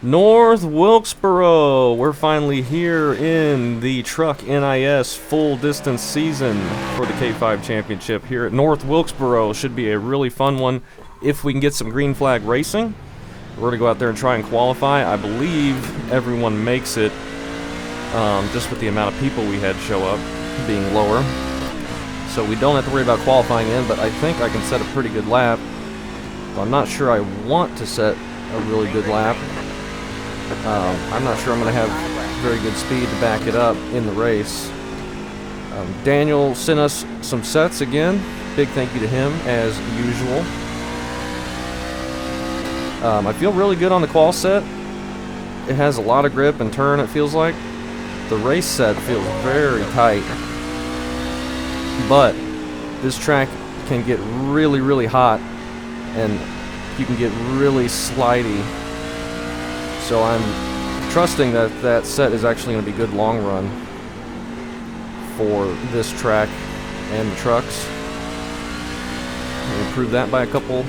North Wilkesboro, we're finally here in the Truck NIS full distance season for the K5 Championship here at North Wilkesboro. Should be a really fun one if we can get some green flag racing. We're going to go out there and try and qualify. I believe everyone makes it, just with the amount of people we had show up being lower. So we don't have to worry about qualifying in, but I think I can set a pretty good lap. I'm not sure I want to set a really good lap. I'm not sure I'm going to have very good speed to back it up in the race. Daniel sent us some sets again. Big thank you to him, as usual. I feel really good on the qual set. It has a lot of grip and turn, it feels like. The race set feels very tight. But this track can get really, really hot, and you can get really slidey. So I'm trusting that that set is actually going to be good long run for this track and the trucks. We improved that by a couple,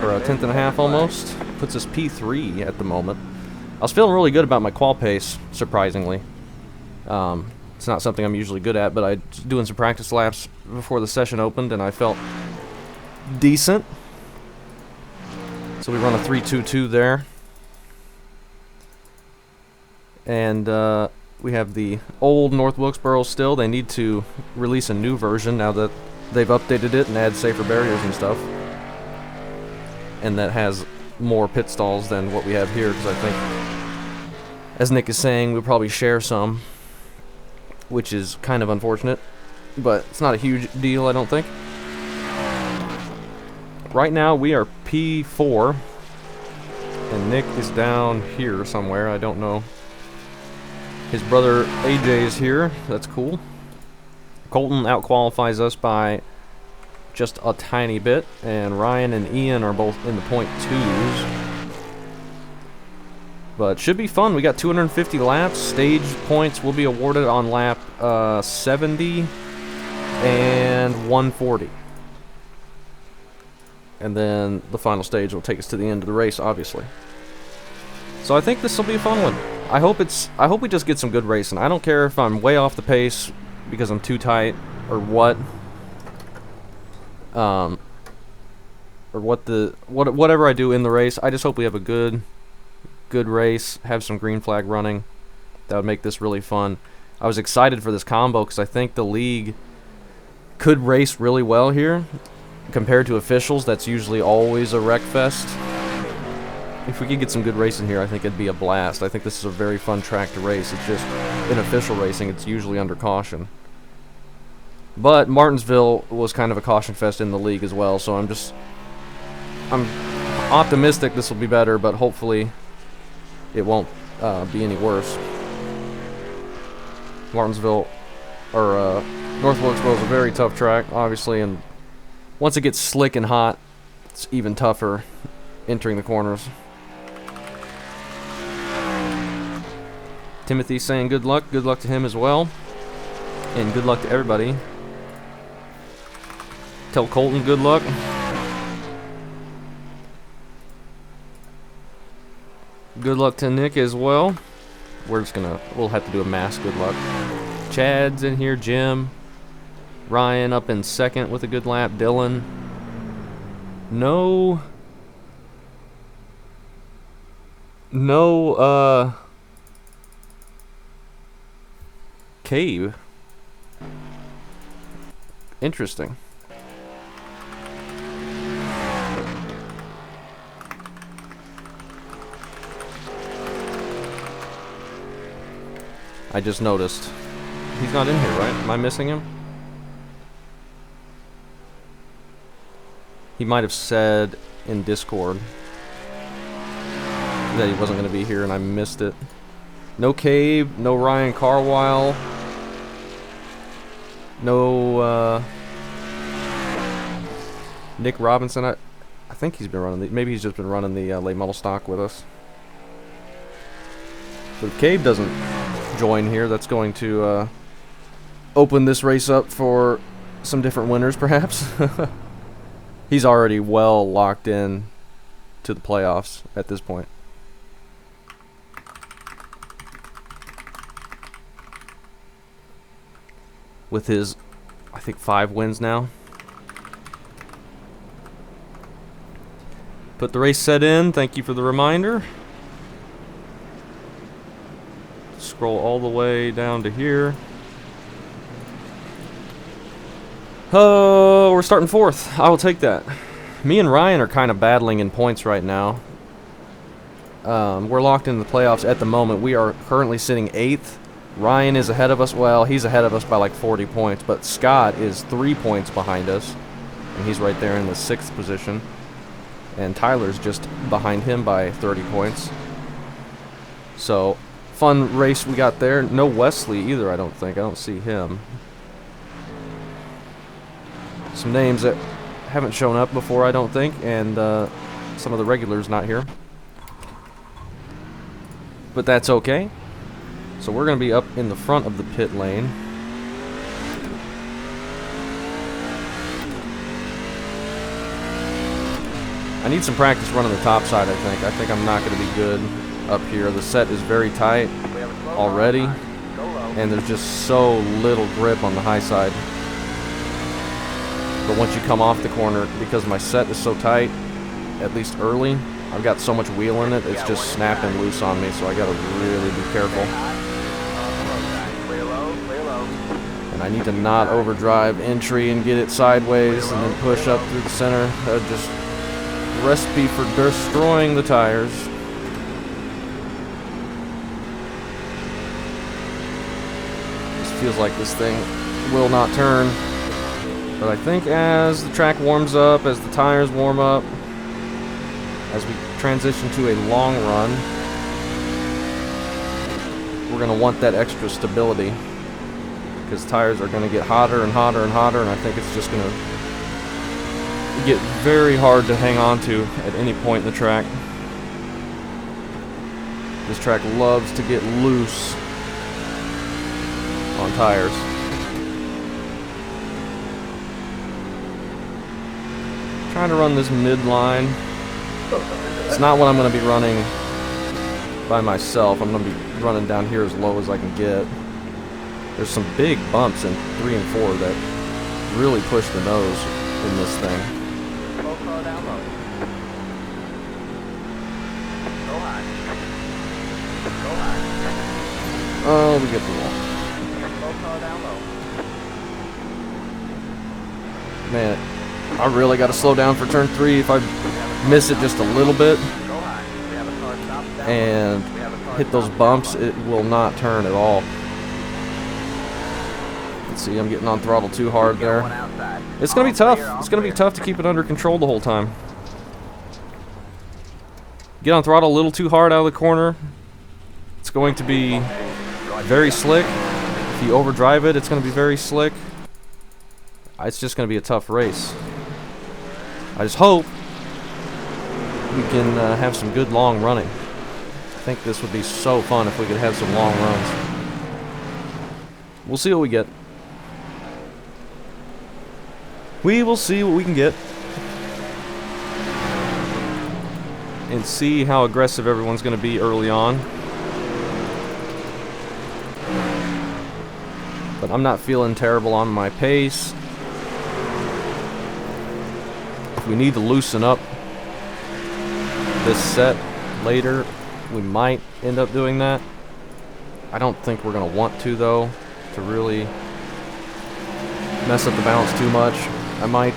or a tenth and a half almost. Puts us P3 at the moment. I was feeling really good about my qual pace, surprisingly. It's not something I'm usually good at, but I was doing some practice laps before the session opened, and I felt decent. So we run a 3.22 there. And we have the old North Wilkesboro still. They need to release a new version now that they've updated it and add safer barriers and stuff. And that has more pit stalls than what we have here, because I think, as Nick is saying, we'll probably share some, which is kind of unfortunate, but it's not a huge deal, I don't think. Right now we are P4, and Nick is down here somewhere. I don't know. His brother AJ is here. That's cool. Colton out-qualifies us by just a tiny bit, and Ryan and Ian are both in the .2s. But should be fun. We got 250 laps. Stage points will be awarded on lap 70 and 140. And then the final stage will take us to the end of the race, obviously. So I think this will be a fun one. I hope we just get some good racing. I don't care if I'm way off the pace because I'm too tight or what. Or whatever I do in the race. I just hope we have a good race, have some green flag running. That would make this really fun. I was excited for this combo because I think the league could race really well here compared to officials. That's usually always a wreck fest. If we could get some good racing here, I think it'd be a blast. I think this is a very fun track to race. It's just, in official racing, it's usually under caution. But Martinsville was kind of a caution fest in the league as well, so I'm optimistic this will be better, but hopefully it won't be any worse. Martinsville, or North Wilkesboro, is a very tough track, obviously, and once it gets slick and hot, it's even tougher entering the corners. Timothy's saying good luck to him as well, and good luck to everybody. Tell Colton good luck. Good luck to Nick as well. We'll have to do a mass good luck. Chad's in here, Jim. Ryan up in second with a good lap. Dylan. No, Cave. Interesting. I just noticed. He's not in here, right? Am I missing him? He might have said in Discord that he wasn't going to be here and I missed it. No Cave, no Ryan Carwile, no Nick Robinson. I think he's been running maybe he's just been running the late model stock with us. But if Cave doesn't join here, that's going to open this race up for some different winners, perhaps. He's already well locked in to the playoffs at this point. with his, I think, 5 wins now. Put the race set in. Thank you for the reminder. Scroll all the way down to here. Oh, we're starting 4th. I will take that. Me and Ryan are kind of battling in points right now. We're locked in the playoffs at the moment. We are currently sitting 8th. Ryan is ahead of us. Well, he's ahead of us by like 40 points, but Scott is 3 points behind us, and he's right there in the 6th position. And Tyler's just behind him by 30 points. So, fun race we got there. No Wesley either, I don't think. I don't see him. Some names that haven't shown up before, I don't think, and some of the regulars not here. But that's okay. So we're going to be up in the front of the pit lane. I need some practice running the top side, I think. I think I'm not going to be good up here. The set is very tight already, and there's just so little grip on the high side. But once you come off the corner, because my set is so tight, at least early, I've got so much wheel in it, it's just snapping loose on me, so I got to really be careful. And I need to not overdrive entry and get it sideways and then push up through the center. Just recipe for destroying the tires. Just feels like this thing will not turn. But I think as the track warms up, as the tires warm up, as we transition to a long run, we're going to want that extra stability, because tires are going to get hotter and hotter and hotter, and I think it's just going to get very hard to hang on to at any point in the track. This track loves to get loose on tires. Trying to run this midline. It's not what I'm going to be running by myself. I'm going to be running down here as low as I can get. There's some big bumps in 3 and 4 that really push the nose in this thing. Oh, we get the wall. Man, I really got to slow down for turn 3. If I miss it just a little bit and hit those bumps, it will not turn at all. Let's see, I'm getting on throttle too hard there. It's going to be tough. It's going to be tough to keep it under control the whole time. Get on throttle a little too hard out of the corner. It's going to be very slick. If you overdrive it, it's going to be very slick. It's just going to be a tough race. I just hope we can have some good long running. I think this would be so fun if we could have some long runs. We'll see what we get. We will see what we can get. And see how aggressive everyone's going to be early on. But I'm not feeling terrible on my pace. If we need to loosen up this set later, we might end up doing that. I don't think we're going to want to, though, to really mess up the balance too much. I might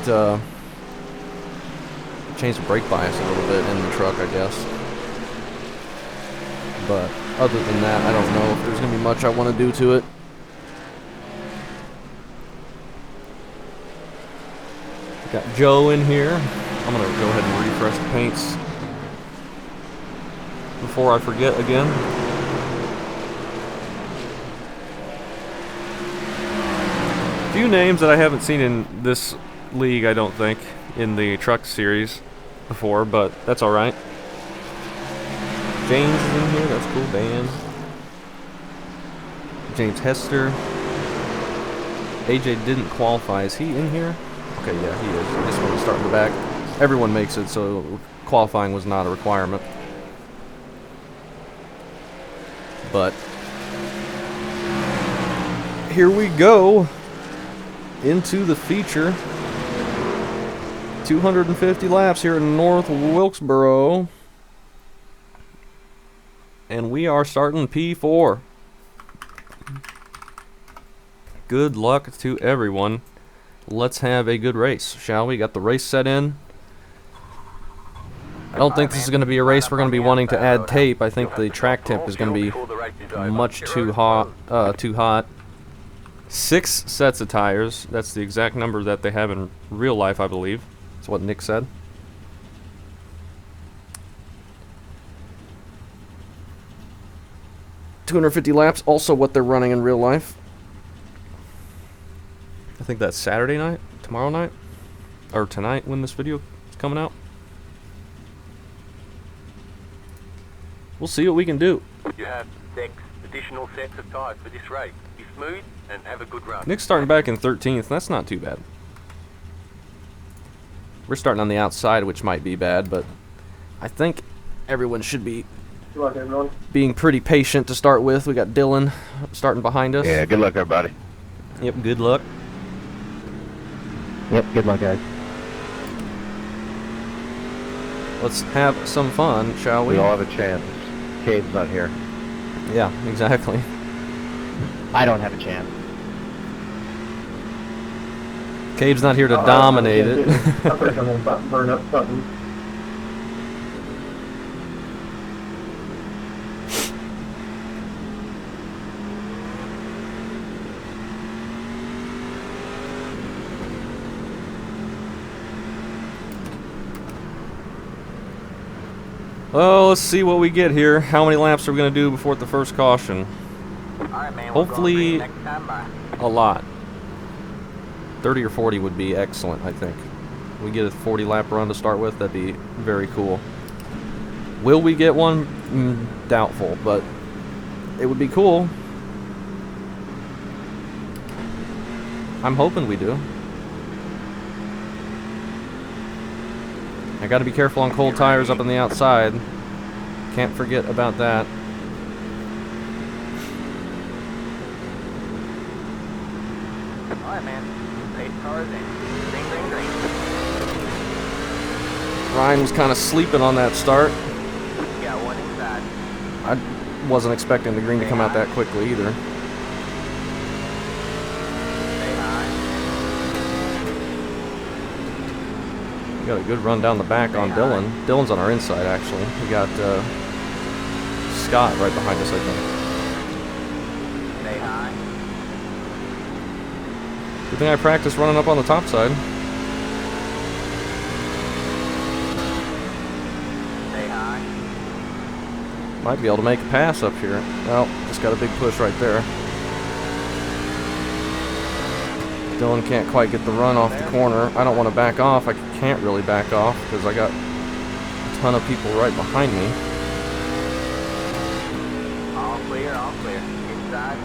change the brake bias a little bit in the truck, I guess. But other than that, I don't know if there's going to be much I want to do to it. Got Joe in here. I'm going to go ahead and refresh the paints before I forget again. A few names that I haven't seen in this league, I don't think, in the Truck Series before, but that's alright. James is in here, that's cool. Dan. James Hester. AJ didn't qualify. Is he in here? Okay, yeah, he is. I just want to start in the back. Everyone makes it, so qualifying was not a requirement. But here we go. into the feature. 250 laps here in North Wilkesboro. And we are starting P4. Good luck to everyone. Let's have a good race, shall we? Got the race set in. I don't think this is going to be a race we're going to be wanting to add tape. I think the track temp is going to be much too hot. 6 sets of tires. That's the exact number that they have in real life, I believe. That's what Nick said. $250 laps, also what they're running in real life. I think that's Saturday night, tomorrow night, or tonight when this video is coming out. We'll see what we can do. You have 6 additional sets of tires for this race. Be smooth and have a good run. Nick's starting back in 13th. That's not too bad. We're starting on the outside, which might be bad, but I think everyone should be being pretty patient to start with. We got Dylan starting behind us. Yeah, good luck, everybody. Yep, good luck. Yep, good luck, guys. Let's have some fun, shall we? We all have a chance. Cade's not here. Yeah, exactly. I don't have a chance. Cave's not here to dominate it. Burn up something. Oh, let's see what we get here. How many laps are we going to do before the first caution? Hopefully, a lot. 30 or 40 would be excellent, I think. We get a 40 lap run to start with, that'd be very cool. Will we get one? Doubtful, but it would be cool. I'm hoping we do. I gotta be careful on cold tires up on the outside. Can't forget about that. Alright, man. Pace cars in. Green, green, green. Ryan was kind of sleeping on that start. Got one inside. I wasn't expecting the green to come out that quickly either. Stay high. We got a good run down the back on Dylan. Dylan's on our inside, actually. We got Scott right behind us, I think. Stay high. Good thing I practiced running up on the top side. Stay high. Might be able to make a pass up here. Well, just got a big push right there. Dylan can't quite get the run off the corner. I don't want to back off. I can't really back off because I got a ton of people right behind me. All clear, all clear. Inside.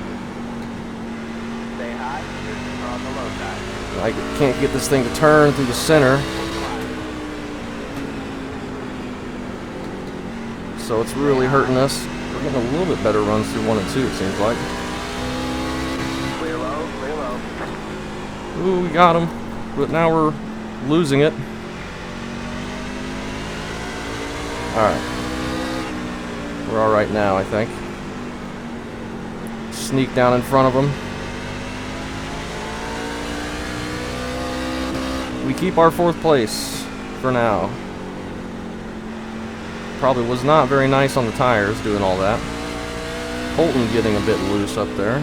Stay high. You're on the low side. I can't get this thing to turn through the center. So it's really hurting us. We're getting a little bit better runs through 1 and 2, it seems like. Clear low, clear low. Ooh, we got him. But now we're losing it. Alright. We're alright now, I think. Sneak down in front of him. We keep our 4th place for now. Probably was not very nice on the tires doing all that. Colton getting a bit loose up there.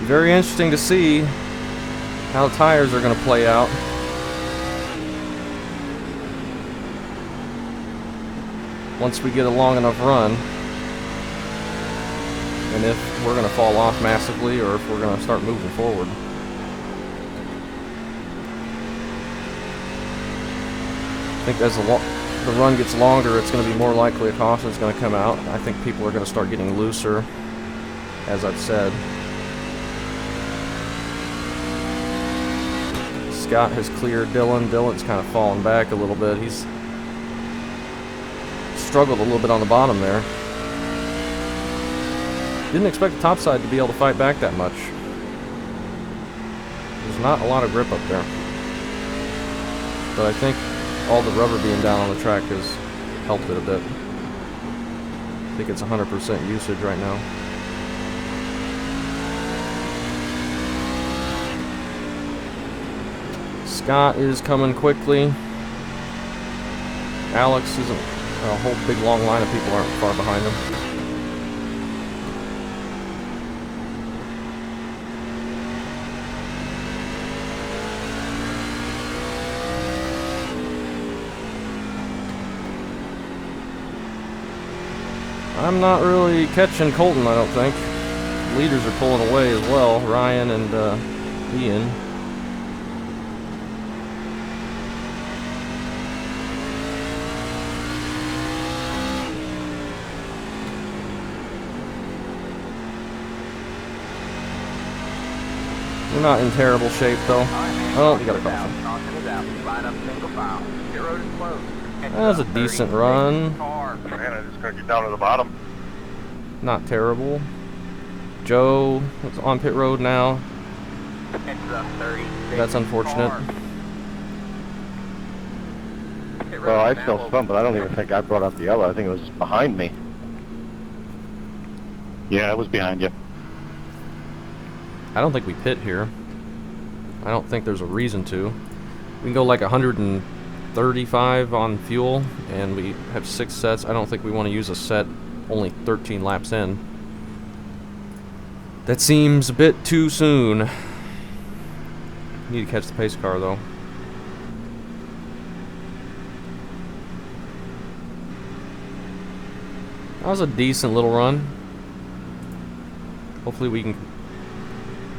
Very interesting to see how the tires are going to play out. Once we get a long enough run. And if we're going to fall off massively or if we're going to start moving forward. I think as the run gets longer, it's going to be more likely a caution is going to come out. I think people are going to start getting looser, as I've said. Scott has cleared Dylan. Dylan's kind of fallen back a little bit. He's struggled a little bit on the bottom there. Didn't expect the top side to be able to fight back that much. There's not a lot of grip up there. But I think all the rubber being down on the track has helped it a bit. I think it's 100% usage right now. Scott is coming quickly. Alex isn't. A whole big long line of people aren't far behind him. I'm not really catching Colton, I don't think. Leaders are pulling away as well, Ryan and Ian. We're not in terrible shape though. Oh, we got a caution. That was a decent run. Man, I just gotta get down to the bottom. Not terrible. Joe is on pit road now. That's unfortunate. Well, I still spun, but I don't even think I brought up the yellow. I think it was behind me. Yeah, it was behind you. I don't think we pit here. I don't think there's a reason to. We can go like 135 on fuel, and we have 6 sets. I don't think we want to use a set only 13 laps in. That seems a bit too soon. Need to catch the pace car though. That was a decent little run. Hopefully we can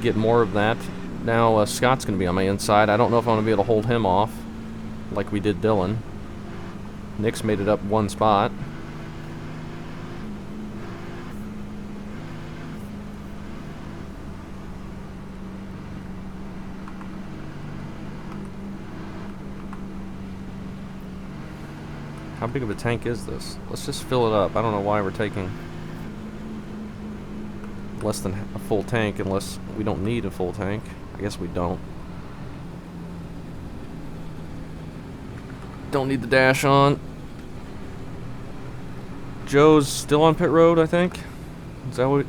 get more of that. Now Scott's going to be on my inside. I don't know if I'm going to be able to hold him off like we did Dylan. Nick's made it up 1 spot. How big of a tank is this? Let's just fill it up. I don't know why we're taking less than a full tank unless we don't need a full tank. I guess we don't. Don't need the dash on. Joe's still on pit road, I think. Is that what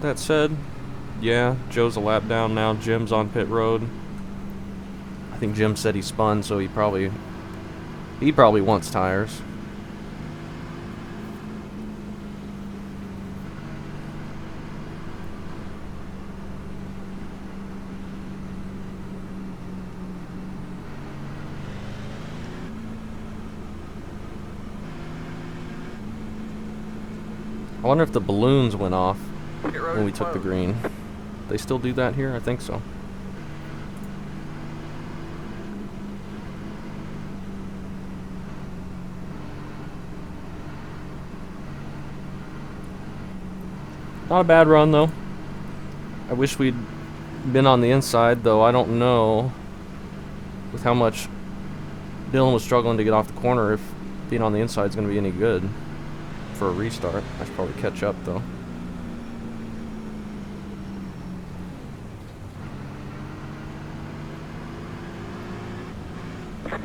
that said? Yeah, Joe's a lap down now. Jim's on pit road. I think Jim said he spun, so he probably wants tires. I wonder if the balloons went off when we took the green. They still do that here? I think so. Not a bad run though. I wish we'd been on the inside though. I don't know with how much Dylan was struggling to get off the corner if being on the inside is going to be any good for a restart. I should probably catch up though.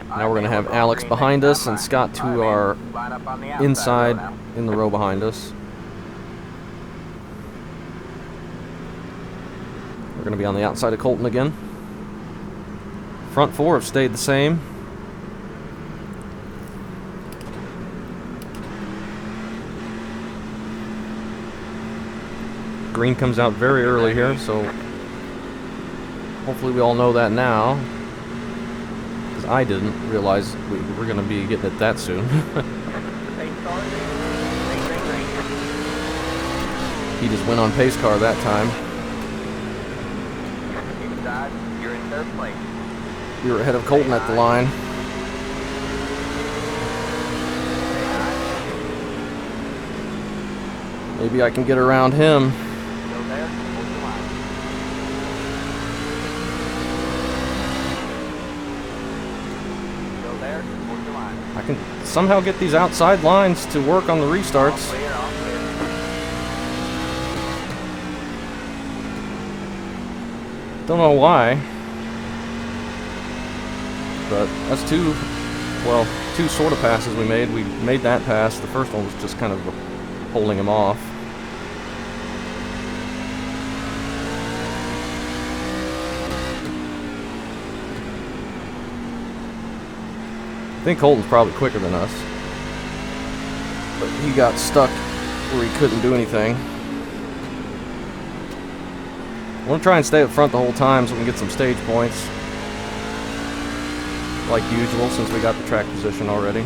Now we're going to have Alex behind us and Scott to our inside in the row behind us. We're going to be on the outside of Colton again. Front 4 have stayed the same. Green comes out very early here, so hopefully we all know that now. Because I didn't realize we were going to be getting it that soon. He just went on pace car that time. You're in 3rd place. We were ahead of Colton at the line. Maybe I can get around him. somehow get these outside lines to work on the restarts. Clear, all clear. Don't know why. But that's two sort of passes we made. We made that pass. The first one was just kind of holding him off. I think Colton's probably quicker than us. But he got stuck where he couldn't do anything. I want to try and stay up front the whole time so we can get some stage points. Like usual, since we got the track position already.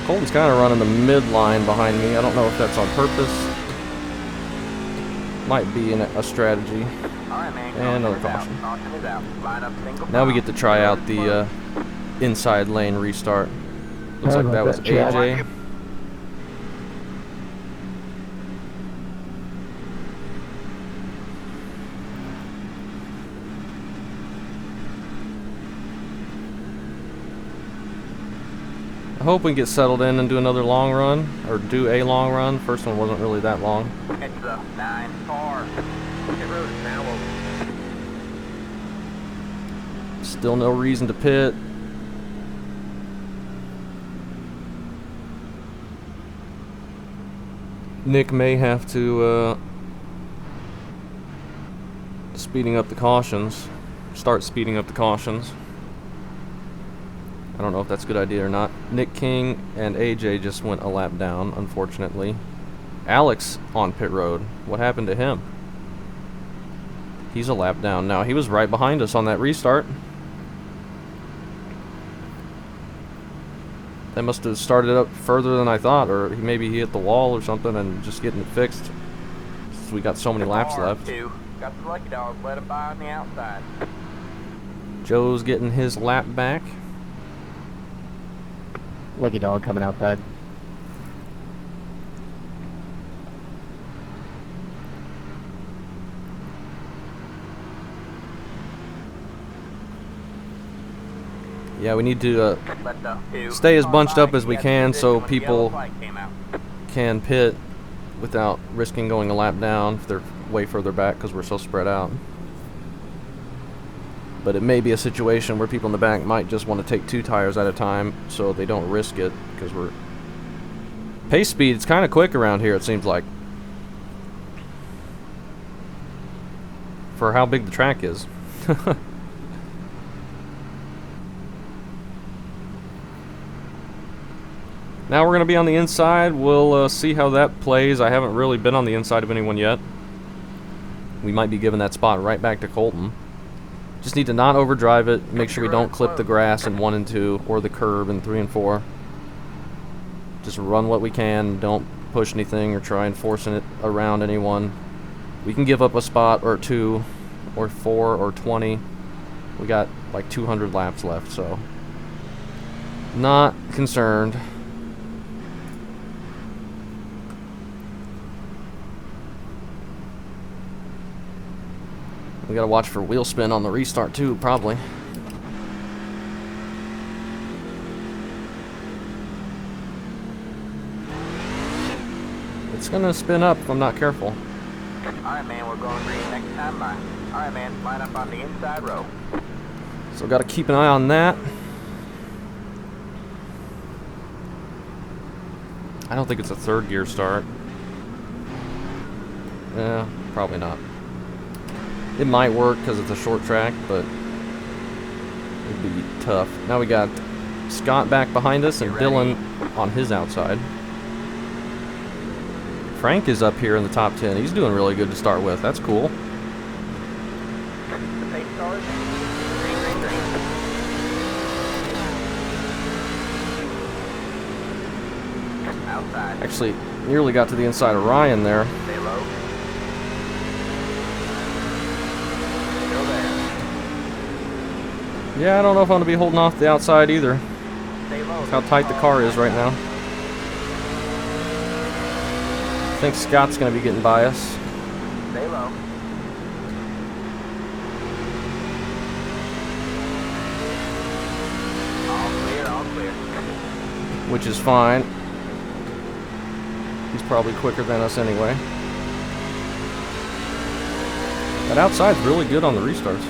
Colton's kind of running the midline behind me. I don't know if that's on purpose. Might be a strategy. Alright, man. And another Caution caution. Caution is out. Line up single Now we file. get to try out the inside lane restart. Looks How like that about was that, Chad? AJ. I hope we can get settled in and do another long run, or do a long run. First one wasn't really that long. It's the 9 car. Pit road is now open. Still no reason to pit. Nick may have to speeding up the cautions. Start speeding up the cautions. I don't know if that's a good idea or not. Nick King and AJ just went a lap down, unfortunately. Alex on pit road. What happened to him? He's a lap down now. He was right behind us on that restart. They must have started up further than I thought, or maybe he hit the wall or something and just getting it fixed. Since we got so many laps Car left. 2. Got the lucky dog. Let it by on the outside. Joe's getting his lap back. Lucky dog coming outside. Yeah, we need to Let the 2 stay as car bunched up by. as we He had can position so when the yellow people flag came out. can pit without risking going a lap down if they're way further back because we're so spread out. But it may be a situation where people in the back might just want to take 2 tires at a time so they don't risk it, because we're pace speed is kind of quick around here, it seems like, for how big the track is. Now we're going to be on the inside. We'll see how that plays. I haven't really been on the inside of anyone yet. We might be giving that spot right back to Colton. Just need to not overdrive it. Make sure we don't clip the grass in 1 and 2 or the curb in 3 and 4. Just run what we can. Don't push anything or try and force it around anyone. We can give up a spot or 2 or 4 or 20. We got like 200 laps left, so not concerned. We gotta watch for wheel spin on the restart too, probably. It's gonna spin up if I'm not careful. Alright, man, we're going green next time by. Alright, man, line up on the inside row. So gotta keep an eye on that. I don't think it's a 3rd gear start. Yeah, probably not. It might work because it's a short track, but it'd be tough. Now we got Scott back behind us and Dylan on his outside. Frank is up here in the top 10. He's doing really good to start with. That's cool. The pace cars. Green, green, green. Outside. Actually, nearly got to the inside of Ryan there. Stay low. Still there. Yeah, I don't know if I'm going to be holding off the outside either. Stay low. Look how tight the car is right now. I think Scott's going to be getting by us. Stay low. which is fine. He's probably quicker than us anyway. That outside's really good on the restarts.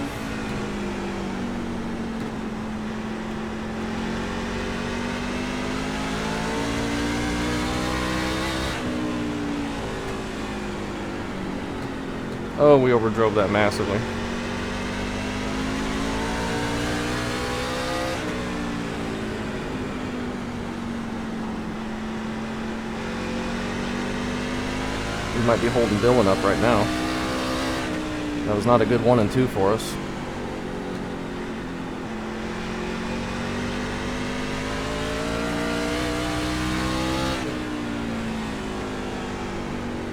Oh, we overdrove that massively. We might be holding Dylan up right now. That was not a good 1 and 2 for us.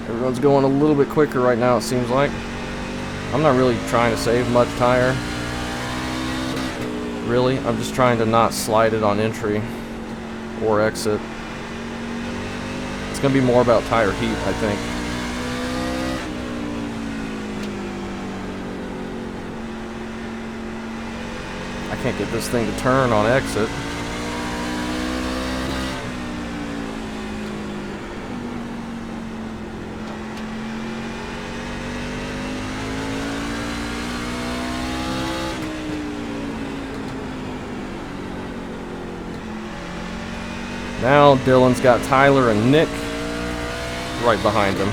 Everyone's going a little bit quicker right now, it seems like. I'm not really trying to save much tire. Really, I'm just trying to not slide it on entry or exit. It's going to be more about tire heat, I think. I can't get this thing to turn on exit. Now Dylan's got Tyler and Nick right behind him.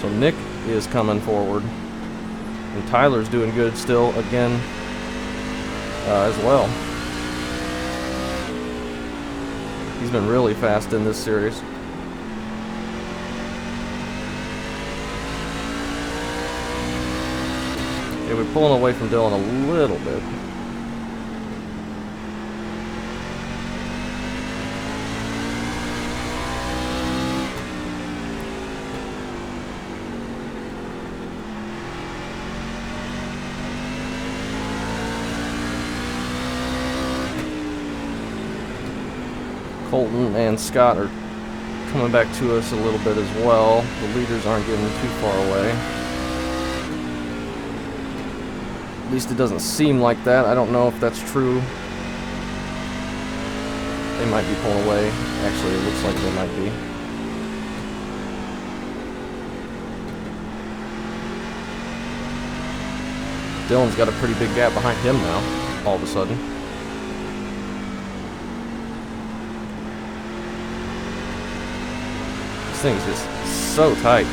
So Nick is coming forward. And Tyler's doing good still again as well. He's been really fast in this series. Yeah, we're pulling away from Dylan a little bit. Colton and Scott are coming back to us a little bit as well. The leaders aren't getting too far away. At least it doesn't seem like that. I don't know if that's true. They might be pulling away. Actually, it looks like they might be. Dylan's got a pretty big gap behind him now, all of a sudden. This thing's just so tight.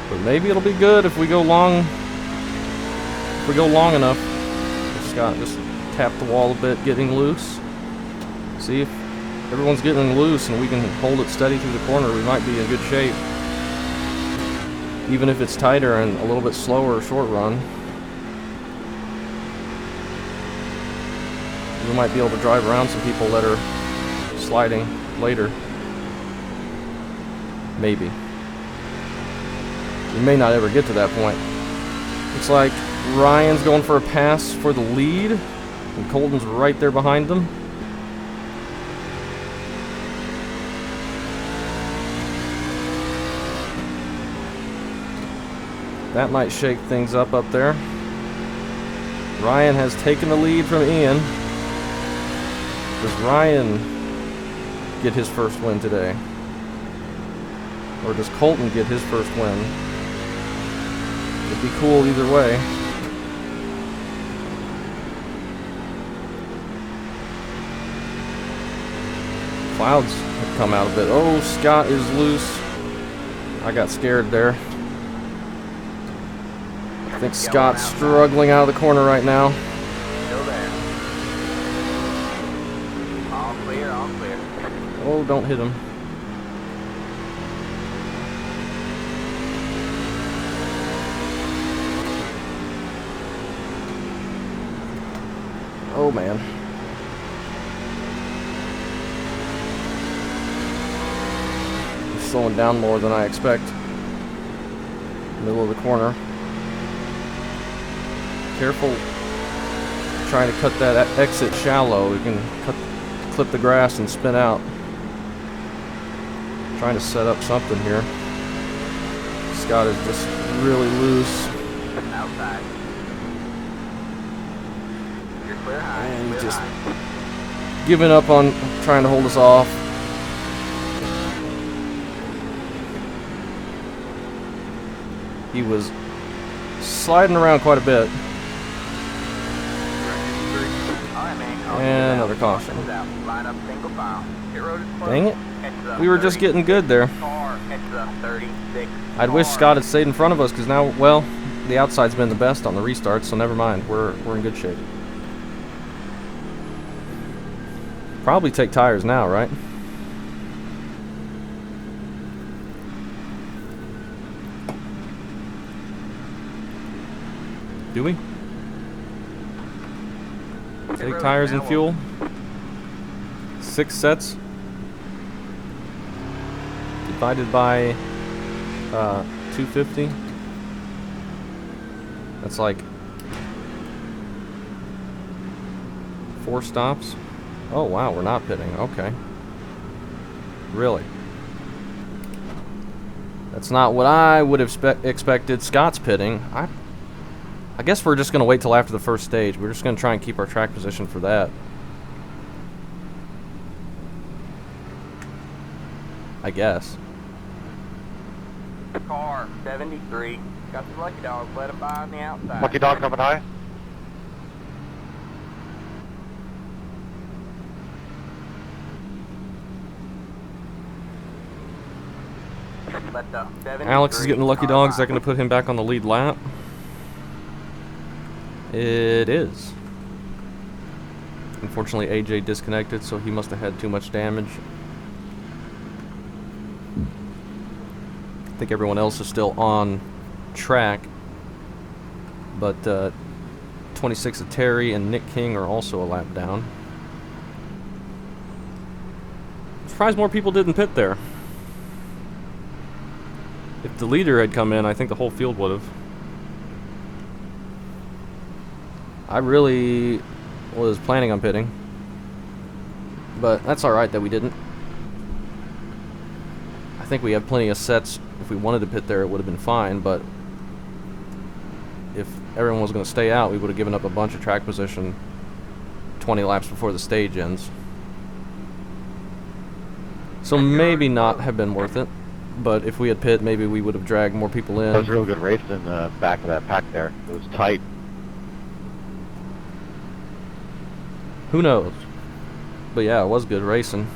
But maybe it'll be good if we go long. If we go long enough. Scott just tapped the wall a bit, getting loose. See if everyone's getting loose and we can hold it steady through the corner, we might be in good shape. Even if it's tighter and a little bit slower short run. We might be able to drive around some people that are sliding later. Maybe. We may not ever get to that point. Looks like Ryan's going for a pass for the lead, and Colton's right there behind them. That might shake things up there. Ryan has taken the lead from Ian. Does Ryan get his first win today? Or does Colton get his first win? It'd be cool either way. Clouds have come out a bit. Oh, Scott is loose. I got scared there. I think Scott's struggling out of the corner right now. Still there. All clear, all clear. Oh, don't hit him. Oh, man. He's slowing down more than I expect. Middle of the corner. Careful trying to cut that exit shallow. You can clip the grass and spin out. Trying to set up something here. Scott is just really loose. Outside. just giving up on trying to hold us off. He was sliding around quite a bit. And another caution. Dang it. We were just getting good there. I'd wish Scott had stayed in front of us because now, well, the outside's been the best on the restart, so never mind. We're in good shape. Probably take tires now, right? Do we? Take tires and fuel. 6 sets. Divided by 250. That's like 4 stops. Oh wow, we're not pitting. Okay. Really? That's not what I would have expected. Scott's pitting. I guess we're just going to wait till after the first stage. We're just going to try and keep our track position for that. I guess. Car 73. Got the lucky dog. Let him by on the outside. Lucky dog coming high. Let the 73 Alex is getting the lucky dog. Is that by. going to put him back on the lead lap? It is. Unfortunately, AJ disconnected, so he must have had too much damage. I think everyone else is still on track, but 26 of Terry and Nick King are also a lap down. I'm surprised more people didn't pit there. If the leader had come in, I think the whole field would have. I really was planning on pitting, but that's alright that we didn't. I think we have plenty of sets. If we wanted to pit there, it would have been fine, but if everyone was going to stay out, we would have given up a bunch of track position 20 laps before the stage ends. So maybe not have been worth it, but if we had pit, maybe we would have dragged more people in. That was a real good race in the back of that pack there. It was tight. Who knows? But yeah, it was good racing.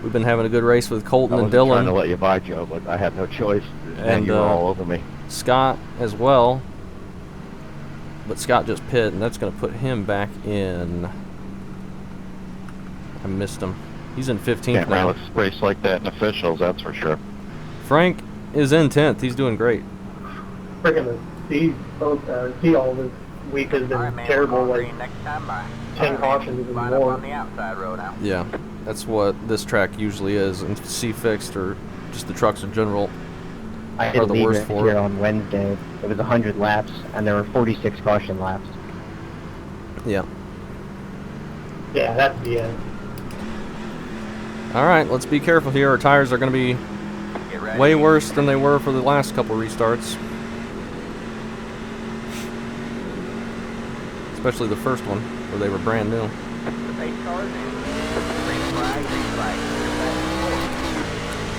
We've been having a good race with Colton and Dylan. I wasn't trying to let you by, Joe, but I had no choice. And you were all over me. Scott as well. But Scott just pit, and that's going to put him back in. I missed him. He's in 15th Can't now. race like that in officials, that's for sure. Frank is in 10th. He's doing great. Freaking the sea all this week has been Alright, man, terrible. we're Like green next time by. 10 cautions even Line up more. on the outside road now. Yeah, that's what this track usually is. And C-Fixed or just the trucks in general I are did the leave worst it for here it. on Wednesday. It was 100 laps, and there were 46 caution laps. Yeah. Yeah, that's BS. All right, let's be careful here. Our tires are going to be Get ready. way worse than they were for the last couple restarts. Especially the first one, where they were brand new. The pace cars in. Green flag, green flag.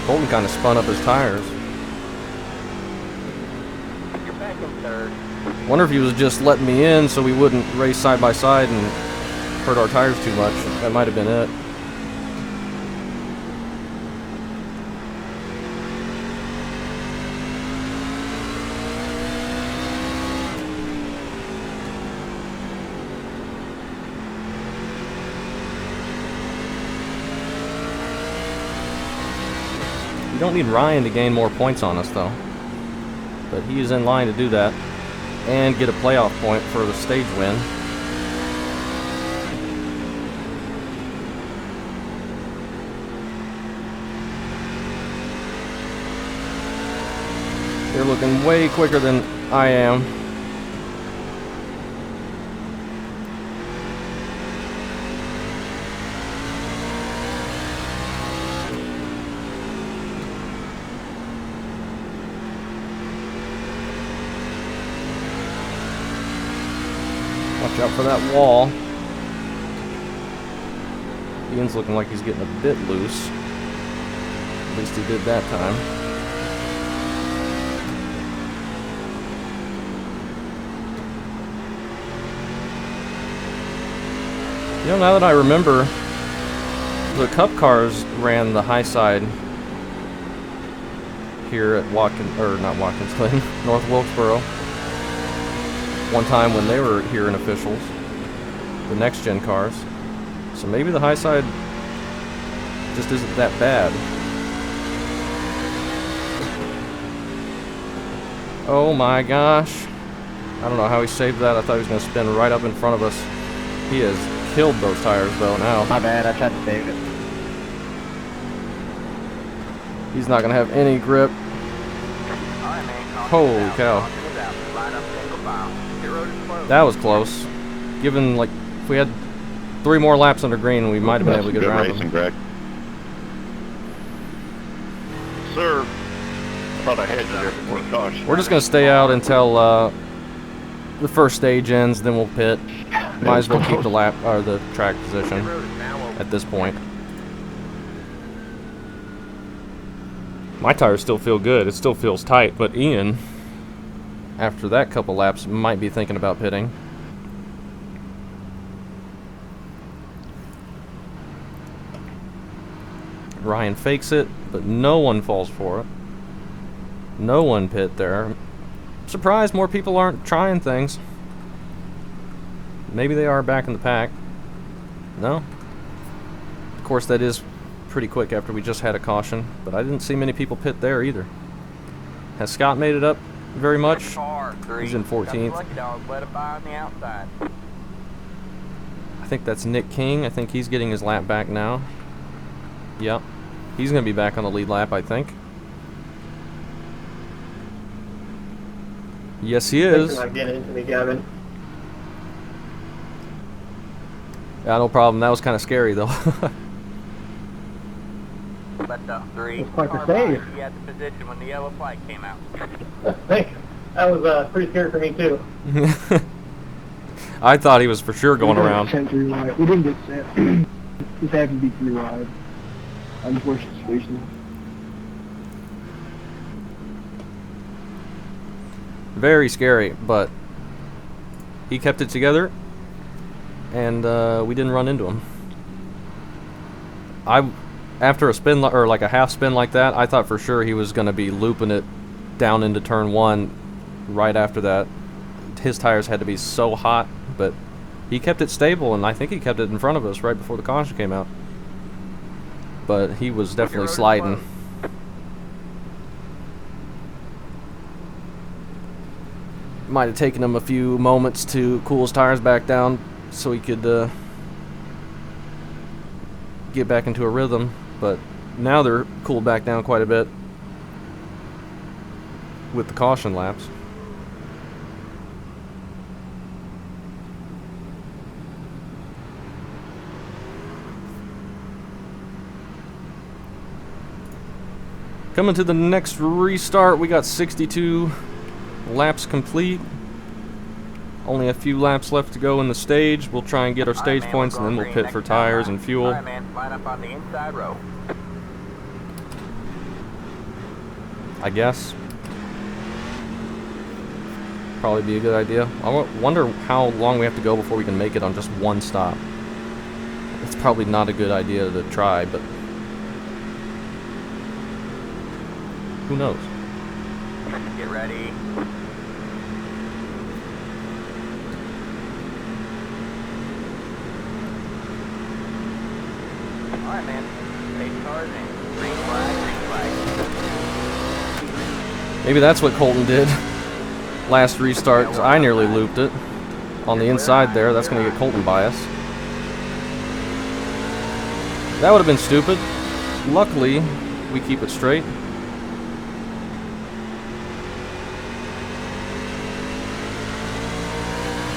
Colton kind of spun up his tires. You're back in third. Wonder if he was just letting me in so we wouldn't race side by side and hurt our tires too much. That might have been it. We don't need Ryan to gain more points on us though. But he is in line to do that and get a playoff point for the stage win. They're looking way quicker than I am. Watch out for that wall. Ian's looking like he's getting a bit loose. At least he did that time. You know, now that I remember, the Cup cars ran the high side here at Watkins Glen, North Wilkesboro. One time when they were here in officials, the next gen cars. So maybe the high side just isn't that bad. Oh my gosh. I don't know how he saved that. I thought he was going to spin right up in front of us. He has killed those tires though now. My bad, I tried to save it. He's not going to have any grip. Holy cow. That was close. Given, like, if we had 3 more laps under green, we might have been able to get around racing, him. Greg. Sir. I thought I had you there before the caution. We're just going to stay out until the first stage ends, then we'll pit. Might as well keep the lap or the track position at this point. My tires still feel good. It still feels tight, but Ian, after that couple laps, might be thinking about pitting. Ryan fakes it, but no one falls for it. No one pit there. Surprised more people aren't trying things. Maybe they are back in the pack. No? Of course, that is pretty quick after we just had a caution, but I didn't see many people pit there either. Has Scott made it up very much? He's in 14th. I think that's Nick King. I think he's getting his lap back now. Yep. He's going to be back on the lead lap, I think. Yes, he is. Not getting into me, Gavin. Yeah, no problem. That was kind of scary, though. It's quite the save. He had the position when the yellow flag came out. Thanks. That was pretty scary for me, too. I thought he was for sure going around. We didn't get set. Just happened to be 3 wide. Unfortunate situation. Very scary, but he kept it together, and we didn't run into him. After a spin, or like a half spin like that, I thought for sure he was going to be looping it down into turn 1 right after that. His tires had to be so hot, but he kept it stable, and I think he kept it in front of us right before the caution came out. But he was definitely sliding. Might have taken him a few moments to cool his tires back down so he could get back into a rhythm, but now they're cooled back down quite a bit with the caution laps. Coming to the next restart, we got 62 laps complete. Only a few laps left to go in the stage. We'll try and get our stage points, and then we'll pit for tires and fuel. All right, man, line up on the inside row. I guess. Probably be a good idea. I wonder how long we have to go before we can make it on just one stop. It's probably not a good idea to try, but who knows? Get ready. All right, man. Pace cars in. Green flag, green flag. Maybe that's what Colton did last restart, 'cause I nearly looped it on the inside there. That's going to get Colton bias. That would have been stupid. Luckily, we keep it straight.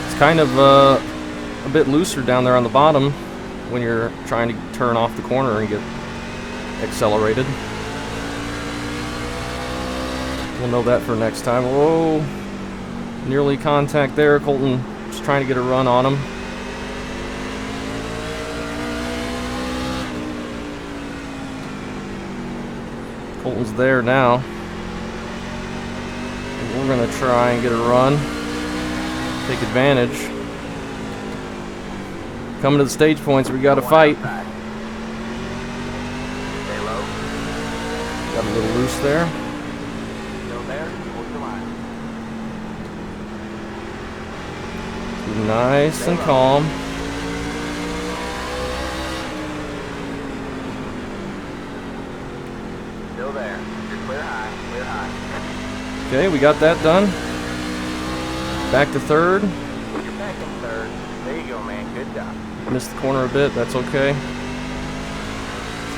It's kind of a bit looser down there on the bottom when you're trying to turn off the corner and get accelerated. We'll know that for next time. Whoa, nearly contact there. Colton just trying to get a run on him. Colton's there now. We're gonna try and get a run. Take advantage. Coming to the stage points, we gotta fight. Stay low. Got a little loose there. Still there. Hold your line. Nice and calm. Still there. You're clear high. Clear high. Okay, we got that done. Back to third. You're back in third. There you go, man. Good job. Missed the corner a bit, that's okay.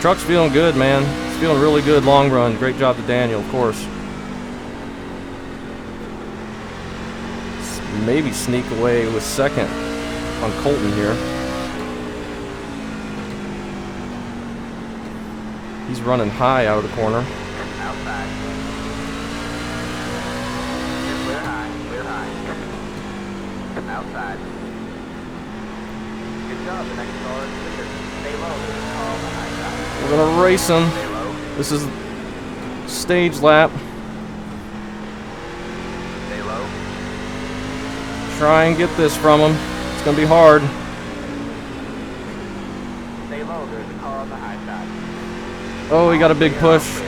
Truck's feeling good, man. It's feeling really good long run. Great job to Daniel, of course. Maybe sneak away with second on Colton here. He's running high out of the corner. Outside. You're clear high. Clear high. Outside. Good job. The next car is clear. Stay low. There's a car on the high side. We're gonna race him. Stay low. This is stage lap. Stay low. Try and get this from him. It's gonna be hard. Stay low. There's a car on the high side. Oh, he got a big push.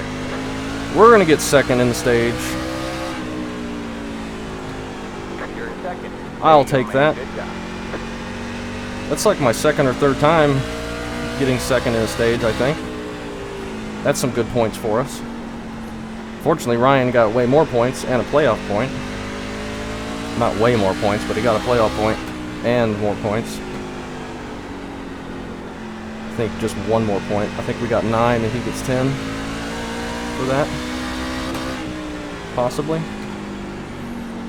We're gonna get second in the stage. You're in second. I'll There you take go, man. that. Good job. That's like my second or third time getting second in a stage, I think. That's some good points for us. Fortunately, Ryan got way more points and a playoff point. Not way more points, but he got a playoff point and more points. I think just one more point. I think we got 9 and he gets 10 for that. Possibly.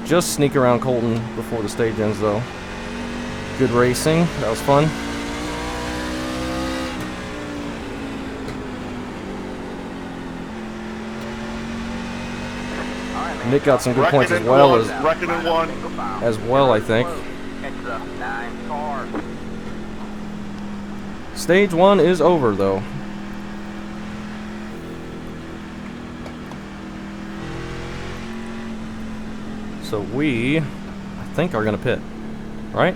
Just sneak around Colton before the stage ends, though. Good racing. That was fun. All right, man. Nick got some good Reckon points as in well, one. as Reckon in one. I think. It's a 9 car. Stage 1 is over, though. So we, I think, are going to pit. Right?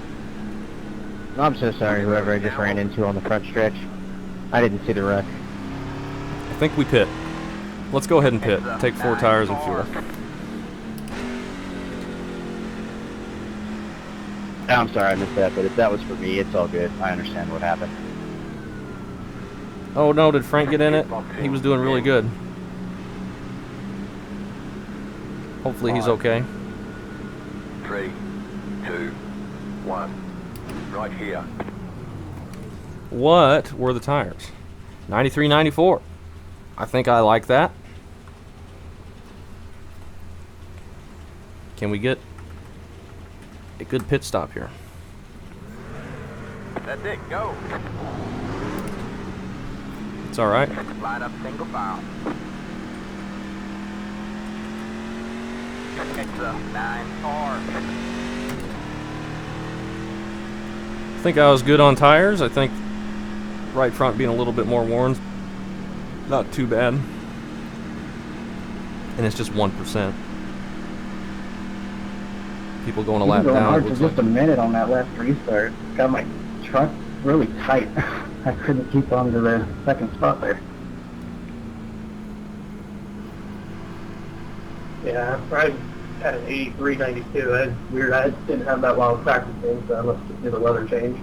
I'm so sorry, whoever I just ran into on the front stretch. I didn't see the wreck. I think we pit. Let's go ahead and pit. Take 4 tires and fuel. I'm sorry I missed that, but if that was for me, it's all good. I understand what happened. Oh no, did Frank get in it? He was doing really good. Hopefully he's okay. 3, 2, 1. Right here. What were the tires? 93, 94. I think I like that. Can we get a good pit stop here? That's it. Go. It's all right. Line up single file. It's a 9 car. I think I was good on tires. I think right front being a little bit more worn. Not too bad. And it's just 1%. People going a lap Going down. hard It for looks just like. a minute on that last restart. Got my truck really tight. I couldn't keep on to the second spot there. Yeah, I had an 83.92. That's weird. I didn't have that while I was practicing, so I must just do the weather change.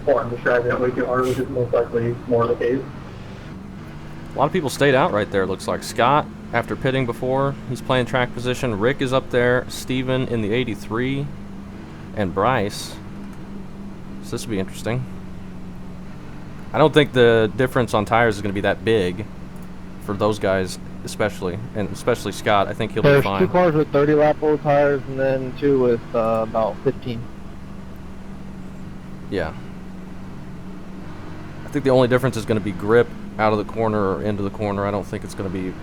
Or I'm just driving it way too hard, which is most likely more the case. A lot of people stayed out right there, it looks like. Scott, after pitting before, he's playing track position. Rick is up there. Steven in the 83. And Bryce. So this will be interesting. I don't think the difference on tires is going to be that big for those guys, especially. And especially Scott. I think he'll be There's fine. 2 cars with 30 lap old tires and then 2 with about 15. Yeah. I think the only difference is going to be grip out of the corner or into the corner. I don't think it's going to be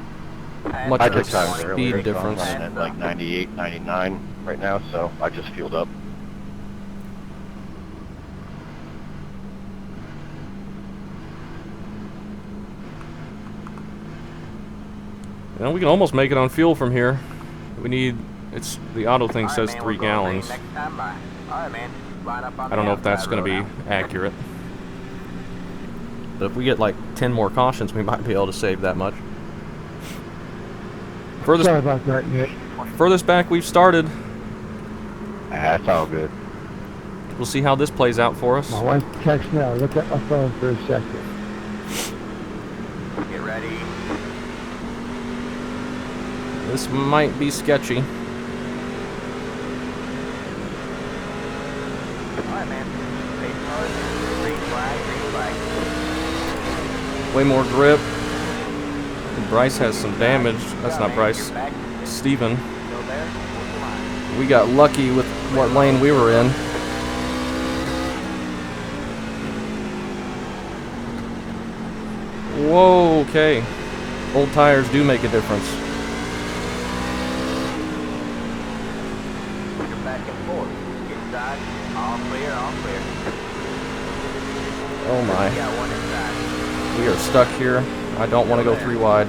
much I of a took tires speed earlier, so I'm difference. running at like 98, 99 right now, so I just fueled up. And we can almost make it on fuel from here. We need, the auto thing says 3 gallons. Next time by. All right, man. Line up on I don't the know if that's outside going to road be now. accurate. But if we get like 10 more cautions, we might be able to save that much. Furthest, Sorry about that, Nick. furthest back we've started. That's all good. We'll see how this plays out for us. My wife texts now. Look at my phone for a second. Get ready. This might be sketchy. All right, man. Pace cars. Green flag. Green flag. Way more grip. And Bryce has some damage. That's not man. Bryce. You're back. Steven. Still there? Hold the line. We got lucky with what lane we were in. Whoa, okay. Old tires do make a difference. You're back and forth. Inside. All clear. All clear. Oh my. You got one inside. We are stuck here. I don't want to go 3 wide.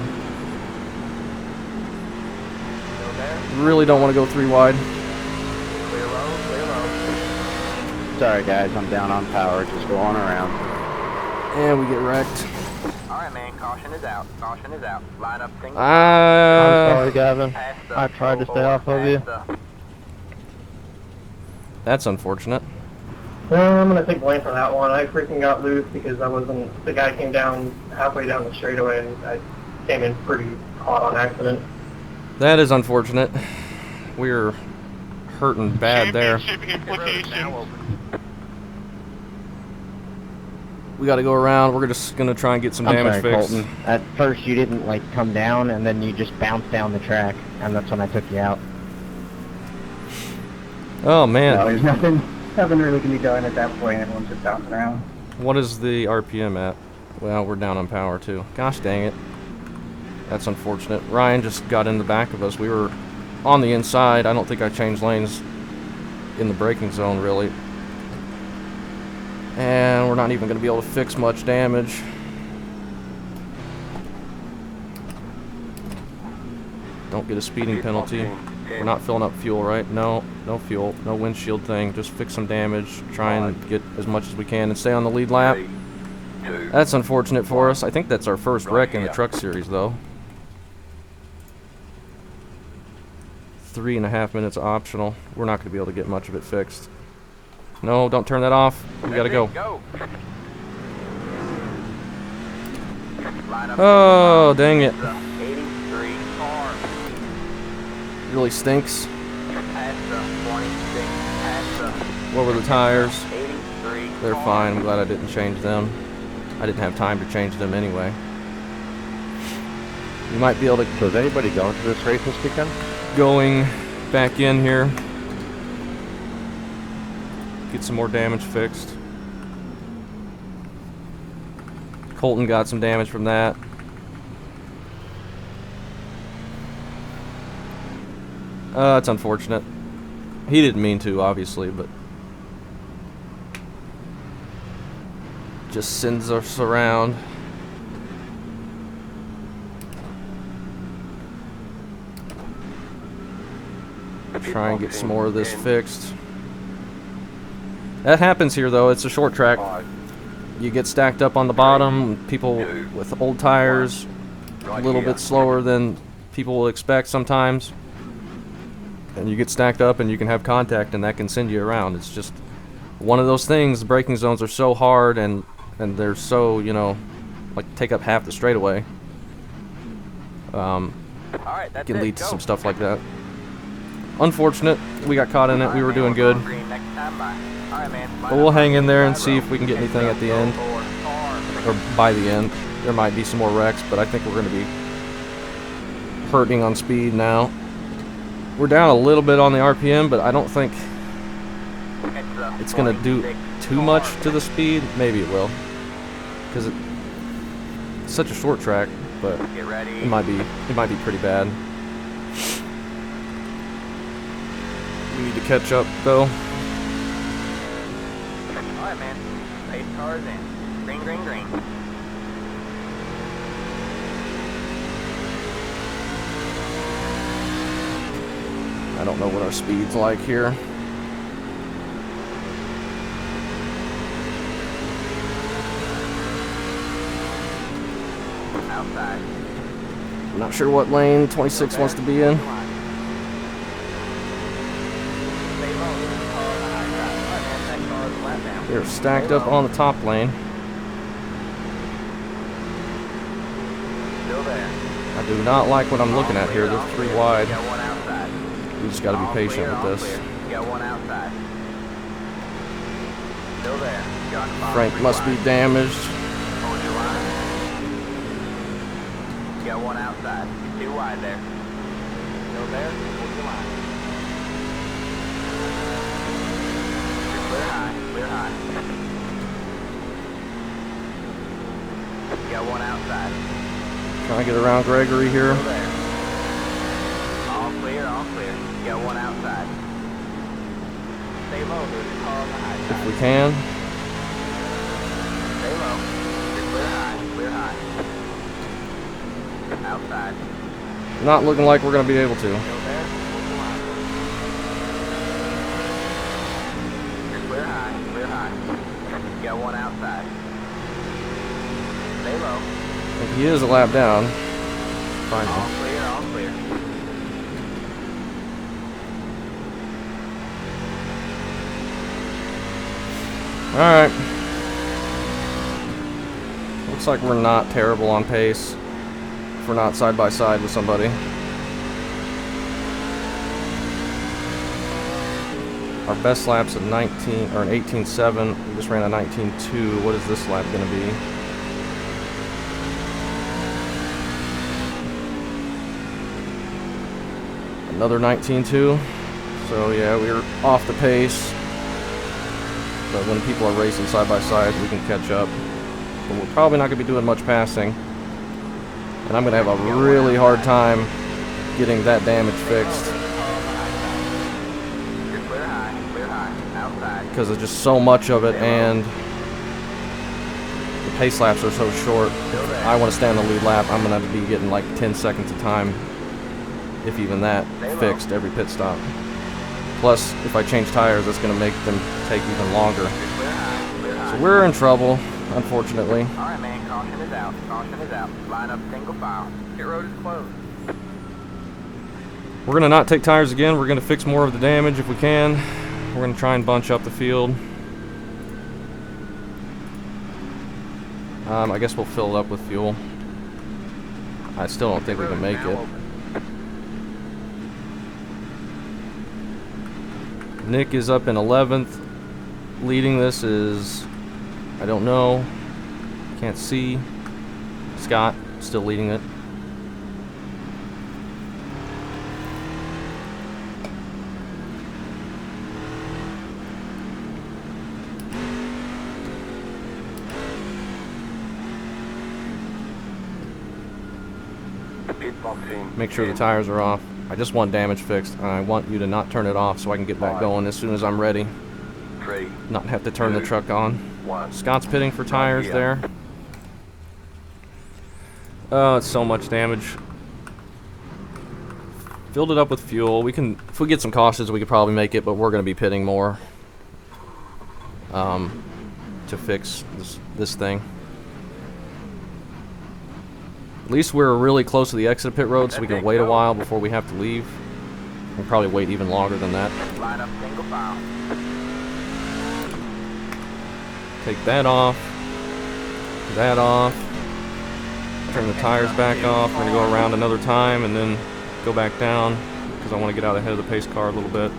Still there? Really don't want to go 3 wide. Clear low. Clear low. Sorry, guys. I'm down on power. Just go on around. And we get wrecked. All right, man. Caution is out. Caution is out. Line up. Single. I'm sorry, Gavin. Pass the- I tried to stay off of you. pass the- That's unfortunate. Well, I'm gonna take blame for that one. I freaking got loose because the guy came down halfway down the straightaway and I came in pretty hot on accident. That is unfortunate. We're hurting bad there. Now open. We got to go around. We're just going to try and get some I'm damage sorry, fixed. Colton. At first you didn't like come down, and then you just bounced down the track, and that's when I took you out. Oh No, man, there's nothing really can be done at that point. Everyone's just bouncing around. what is the RPM at? Well, we're down on power too. Gosh dang it. That's unfortunate. Ryan just got in the back of us. We were on the inside. I don't think I changed lanes in the braking zone really. And we're not even going to be able to fix much damage. Don't get a speeding penalty. We're not filling up fuel, right? No, no fuel, no windshield thing. Just fix some damage. Try and get as much as we can and stay on the lead lap. 3, 2, That's unfortunate for us. I think that's our first wreck in the Truck Series, though. 3.5 minutes optional. We're not going to be able to get much of it fixed. No, don't turn that off. We got to go. Go. Line up. Oh, dang it. The 83 car. Really stinks. Past the 26. Past the What were the tires? 83 They're car. fine. I'm glad I didn't change them. I didn't have time to change them anyway. You might be able to So is anybody going to this race this weekend? going back in here. Get some more damage fixed. Colton got some damage from that. It's unfortunate. He didn't mean to, obviously, but just sends us around. Try and get some more of this fixed. That happens here, though. It's a short track. 5, You get stacked up on the bottom. People with old tires, a right little here. bit slower than people will expect sometimes. And you get stacked up and you can have contact and that can send you around. It's just one of those things. The braking zones are so hard and they're so, you know, like take up half the straightaway. All right, that's Can it. lead to Go. some stuff like that. Unfortunate. We got caught in it. We were doing good. Green next time by. All right, man. But we'll hang in there and see if we can get anything at the end. Or by the end. There might be some more wrecks, but I think we're going to be hurting on speed now. We're down a little bit on the RPM, but I don't think it's going to do too much to the speed. Maybe it will. Because it's such a short track, but Get ready. it might be pretty bad. We need to catch up, though. All right, man. Pace cars in. Green, green, green. I don't know what our speed's like here. Outside. I'm not sure what lane 26 wants to be in. Stay low. Follow the high side. All right, man. Next car is flat down. We're stacked up on the top lane. Still there. I do not like what I'm looking at here. They're 3 wide. Got one outside. We just got to be patient with this. Got one outside. Still there. Got Frank must be damaged. Hold your line. Got one outside. You're too wide there. Still there. Hold your line. You're clear high. Clear high. Got one outside. Trying to get around Gregory here. Still there. All clear. All clear. Got one outside. Stay low. There's a car on the high If side. we can. Stay low. You're clear high. Clear high. Outside. Not looking like we're going to be able to. Still there. Hold the line. You're clear high. Clear high. Got one outside. Stay low. If he is a lap down. Fine. All clear. All clear. Alright. Looks like we're not terrible on pace. If we're not side by side with somebody. Our best lap's at 19 or an 18.7. We just ran a 19.2. What is this lap going to be? Another 19.2. So yeah, we're off the pace. But when people are racing side by side, we can catch up. But we're probably not going to be doing much passing. And I'm going to have a really hard time getting that damage fixed. You're clear high. Clear high. Outside. Because there's just so much of it, and the pace laps are so short. If I want to stay on the lead lap, I'm going to be getting like 10 seconds of time, if even that, fixed every pit stop. Plus, if I change tires, that's going to make them take even longer. You're clear high. Clear high. So we're in trouble, unfortunately. All right, man. Caution is out. Caution is out. Line up single file. Pit road is closed. We're going to not take tires again. We're going to fix more of the damage if we can. We're going to try and bunch up the field. I guess we'll fill it up with fuel. I still don't think we can make it. Nick is up in 11th. Leading this is, I don't know, can't see. Scott still leading it. Pit box in. Make sure the 10, tires are off. I just want damage fixed, and I want you to not turn it off so I can get back going as soon as I'm ready. 3, Not have to turn the truck on. 1. Scott's pitting for tires there. Oh, it's so much damage. Filled it up with fuel. We can, if we get some cautions, we could probably make it, but we're going to be pitting more to fix this thing. At least we're really close to the exit pit road, so we can wait a while before we have to leave. We'll probably wait even longer than that. Line up single file. Take that off. That off. Turn the tires back off. We're going to go around another time and then go back down because I want to get out ahead of the pace car a little bit.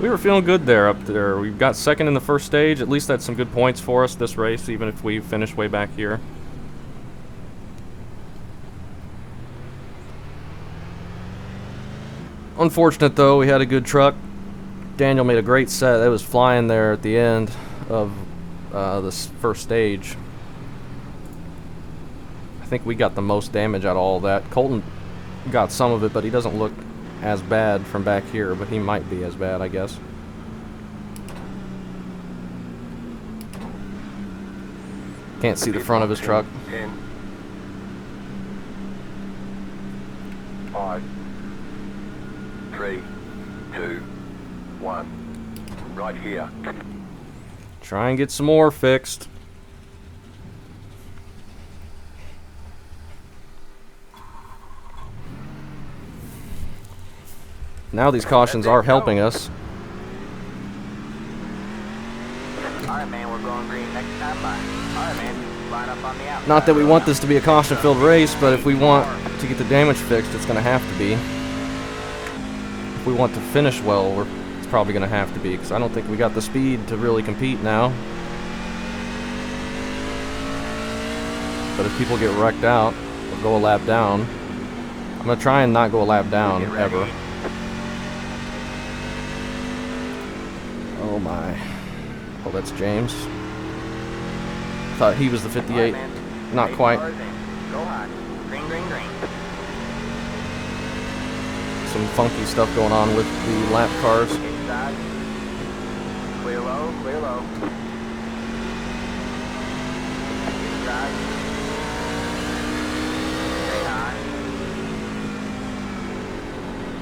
We were feeling good there up there. We got second in the first stage. At least that's some good points for us this race, even if we finish way back here. Unfortunate though, we had a good truck. Daniel made a great set. It was flying there at the end of this first stage. I think we got the most damage out of all that. Colton got some of it, but he doesn't look as bad from back here, but he might be as bad, I guess. Can't see the front of his truck. 10, 5, 3, 2, 1. Right here. Try and get some more fixed. Now these cautions are helping us. Alright, man, we're going green next time by. Alright, man, line up on the outside. Not that we want this to be a caution-filled race, but if we want to get the damage fixed, it's going to have to be. If we want to finish well, it's probably going to have to be, because I don't think we got the speed to really compete now. But if people get wrecked out, or go a lap down, I'm going to try and not go a lap down, ever. Oh my. Oh, that's James. Thought he was the 58. Not quite. Go high. Green, green, green. Some funky stuff going on with the lap cars. Inside. Clear low, clear low. Inside. Stay high.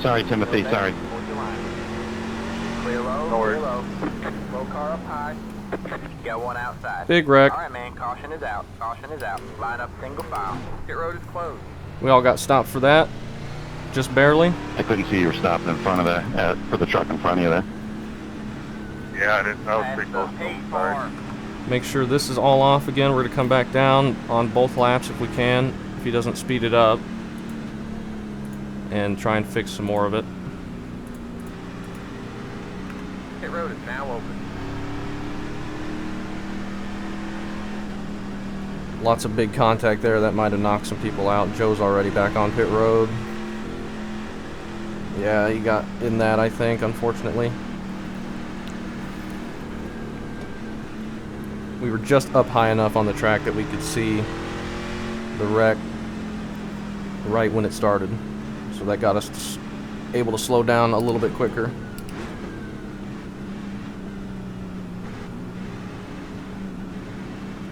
Sorry, Timothy, sorry. Hold your line. Clear low, clear low. Low car up high. Got one outside. Big wreck. Alright, man, caution is out. Caution is out. Line up single file. Pit road is closed. We all got stopped for that. Just barely. I couldn't see you were stopping in front of the, for the truck in front of you there. Yeah, I didn't know. That's the pace bar. Make sure this is all off again. We're going to come back down on both laps if we can, if he doesn't speed it up. And try and fix some more of it. Pit road is now open. Lots of big contact there. That might have knocked some people out. Joe's already back on pit road. Yeah, he got in that, I think, unfortunately. We were just up high enough on the track that we could see the wreck right when it started. So that got us able to slow down a little bit quicker.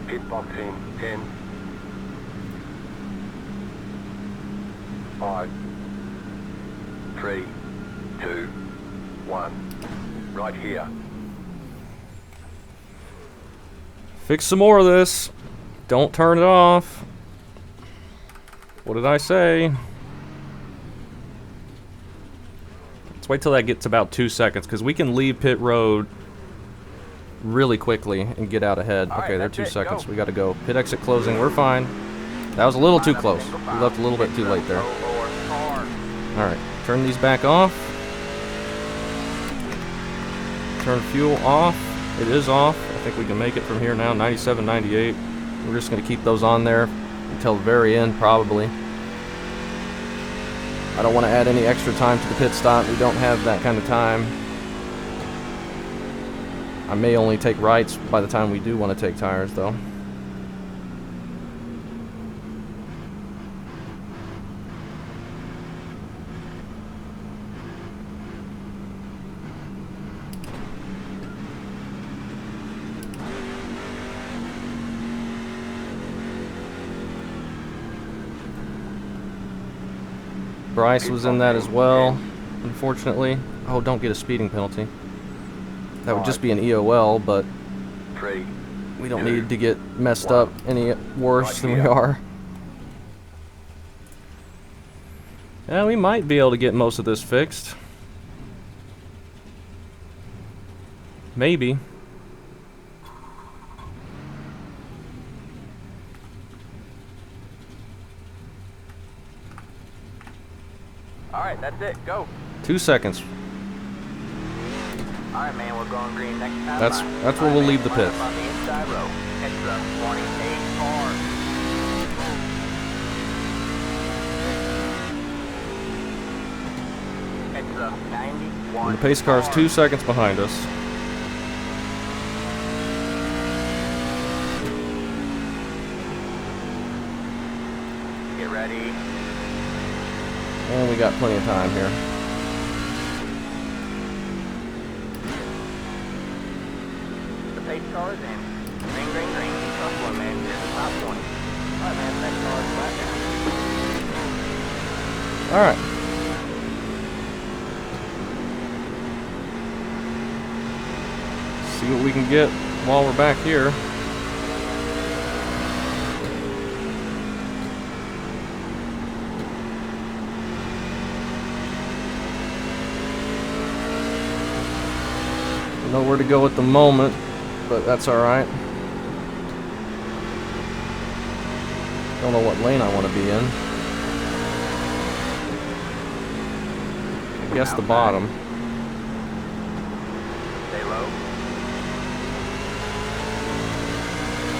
Pit box in 10, 5, 3, 2, 1. Right here. Fix some more of this. Don't turn it off. What did I say? Let's wait till that gets about 2 seconds, because we can leave pit road really quickly and get out ahead. Okay, they're 2 seconds. We got to go. Pit exit closing. We're fine. That was a little too close. We left a little bit too late there. Alright, turn these back off. Turn fuel off. It is off. I think we can make it from here now. 97, 98. We're just going to keep those on there until the very end, probably. I don't want to add any extra time to the pit stop. We don't have that kind of time. I may only take rights by the time we do want to take tires, though. Bryce was in that as well, unfortunately. Oh, don't get a speeding penalty. That would just be an EOL, but 3. we don't need to get messed up any worse than we are. Yeah, we might be able to get most of this fixed. Maybe. Alright, that's it. Go. 2 seconds. Alright, man, we're going green next time. That's where we'll leave the pit. On the inside row. Head to the 28 car. Head to the 91. The pace car is 2 seconds behind us. Get ready. And we got plenty of time here. The pace car is in. Green, green, green. Tough one, man. Here's the top 20. Alright, man, next car is flat now. Alright. See what we can get while we're back here. Nowhere to go at the moment, but that's alright. Don't know what lane I want to be in. I guess the bottom. Stay low.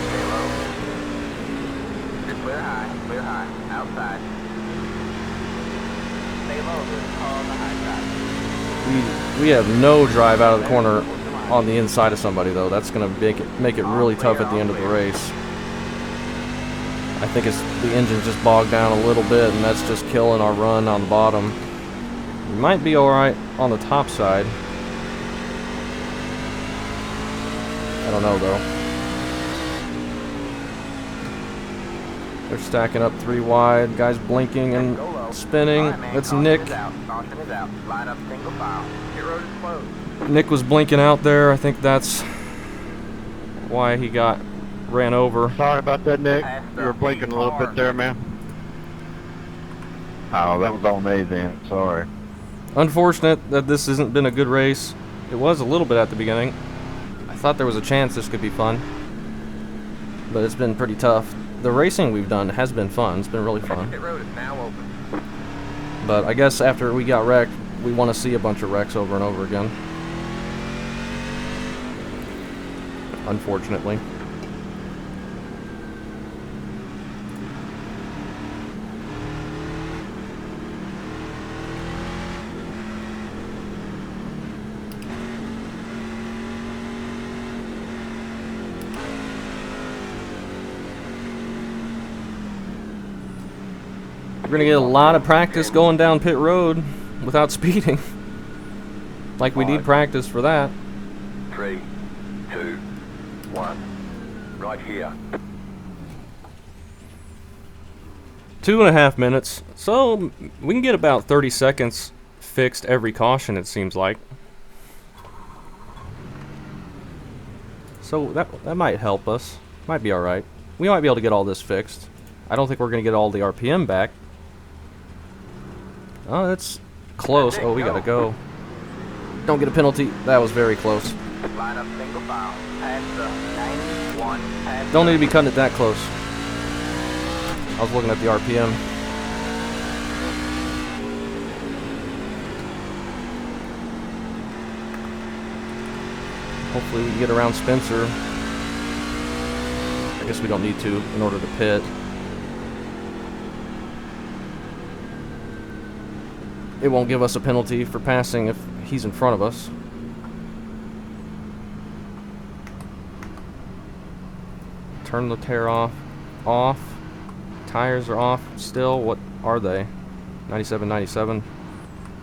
Stay low. Just clear high, outside. Stay low, there's a car on the high side. We have no drive out of the corner on the inside of somebody though. That's gonna make it really tough at the end of the race. I think it's the engine's just bogged down a little bit, and that's just killing our run on the bottom. We might be alright on the top side. I don't know though. They're stacking up 3 wide. Guys blinking and spinning. That's Nick. Line up single file. Pit road is closed. Nick was blinking out there. I think that's why he got ran over. Sorry about that, Nick. You were blinking a little bit there, man. Oh, that was on me then. Sorry. Unfortunate that this hasn't been a good race. It was a little bit at the beginning. I thought there was a chance this could be fun, but it's been pretty tough. The racing we've done has been fun. It's been really fun. Pit road is now open. But I guess after we got wrecked, we want to see a bunch of wrecks over and over again. Unfortunately. We're gonna get a lot of practice going down pit road without speeding. Like we need practice for that. 3, 2, 1. Right here. 2.5 minutes. So we can get about 30 seconds fixed every caution, it seems like. So that might help us. Might be alright. We might be able to get all this fixed. I don't think we're gonna get all the RPM back. Oh, that's close. Oh, we gotta go. Don't get a penalty. That was very close. Line up single file. Past the 91. Past Don't need to be cutting it that close. I was looking at the RPM. Hopefully we can get around Spencer. I guess we don't need to in order to pit. It won't give us a penalty for passing if he's in front of us. Turn the tire off. Off. Tires are off still. What are they? 97, 97.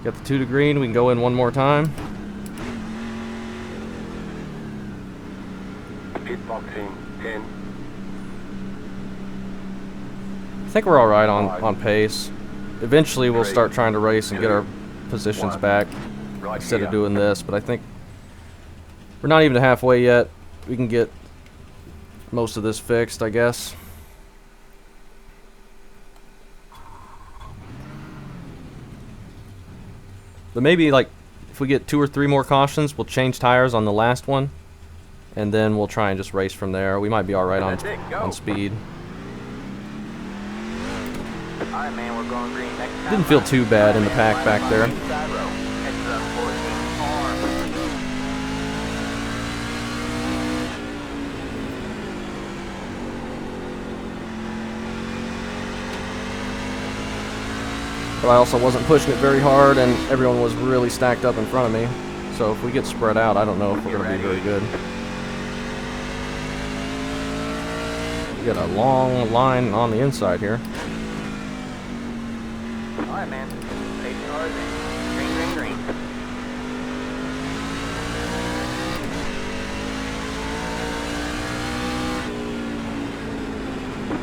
Got the 2 to green. We can go in one more time. Pit box in 10. I think we're alright on pace. Eventually we'll start trying to race and get our positions back instead of doing this, but I think we're not even halfway yet. We can get most of this fixed, I guess. But maybe, like, if we get 2 or 3 more cautions, we'll change tires on the last one, and then we'll try and just race from there. We might be alright on speed. Alright, man, we're going green next time. Didn't feel too bad in the pack back there. Side row. Head to the 14 arm. But I also wasn't pushing it very hard, and everyone was really stacked up in front of me. So if we get spread out, I don't know if we're going to be very good. We got a long line on the inside here. Alright, man. Pacing hard then. Green, green, green.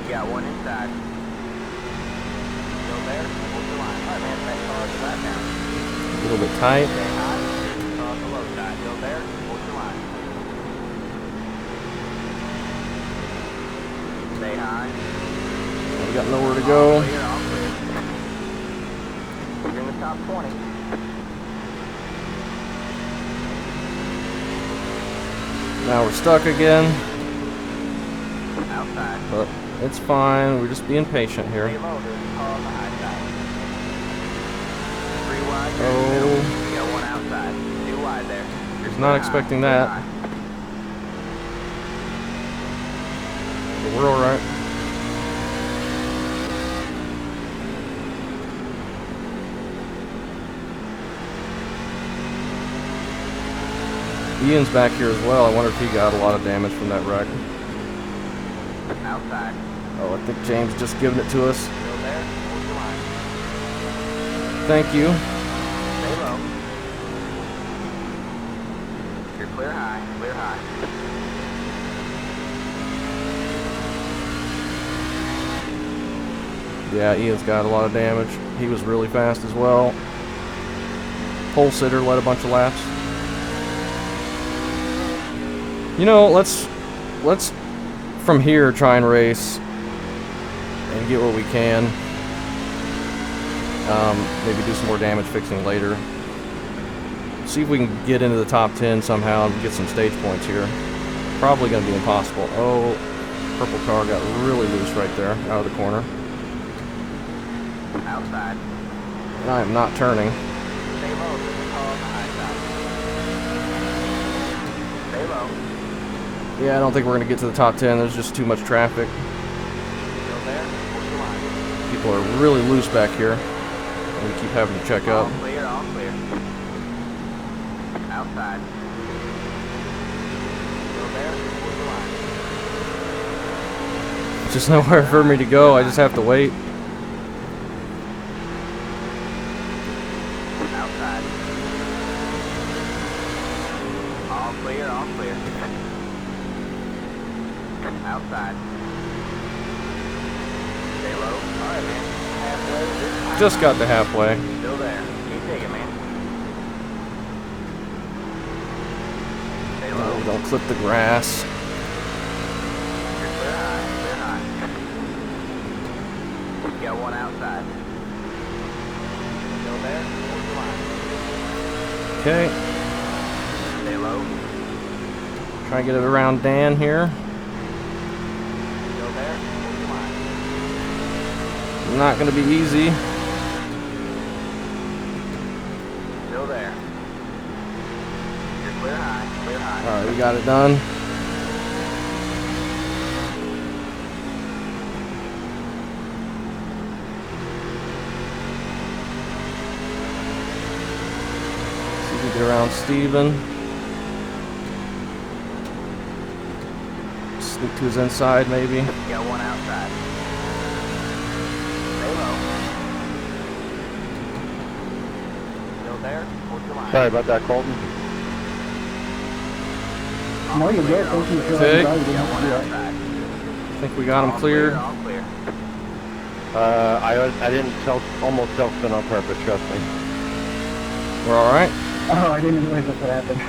Got one inside. Still there? Hold the line. Alright, man. That car's flat down. A little bit tight. Stay high. Car on the low side. Still there? Hold the line. go. Clear, all clear. You're in the top 20. Now we're stuck again, Outside. but it's fine. We're just being patient here. Stay low, there's a car on the high side. 3 wide, you're in the Oh. middle. You got one outside. 2 wide there. You're Was not clear expecting high, that. clear high. But we're all right. Ian's back here as well. I wonder if he got a lot of damage from that wreck. Outside. Oh, I think James just giving it to us. Still there. Hold your line. Thank you. Stay low. You're clear high. Clear high. Yeah, Ian's got a lot of damage. He was really fast as well. Pole sitter led a bunch of laps. You know, let's from here try and race and get what we can. Maybe do some more damage fixing later. See if we can get into the top 10 somehow and get some stage points here. Probably going to be impossible. Oh, purple car got really loose right there, out of the corner. Outside. And I am not turning. Stay low. There's a car on the high side. Stay low. Yeah, I don't think we're going to get to the top 10. There's just too much traffic. Still there. Hold your line. People are really loose back here. And we keep having to check All up. clear. All clear. Outside. Still there. Hold your line. Just nowhere for me to go. I just have to wait. Outside. All clear. All clear. Outside. Stay low. Alright, man. Halfway. This time. Just got to halfway. Still there. Keep digging, man. Stay low. Oh, don't clip the grass. You're clear high. Clear high. You got one outside. Still there. Hold your line. Okay. Stay low. Try and get it around Dan here. Still there. Hold your line. Not going to be easy. Still there. You're clear high. Clear high. Alright, we got it done. See if we get around Steven. Sneak to his inside, maybe. You got one outside. Stay low. Still there. Hold your line. Sorry about that, Colton. No, you're good. Thank you for Okay. that. You got one outside. I think we got him cleared. All clear. I didn't almost self-spin on purpose, trust me. We're alright. Oh, I didn't realize that's what happened.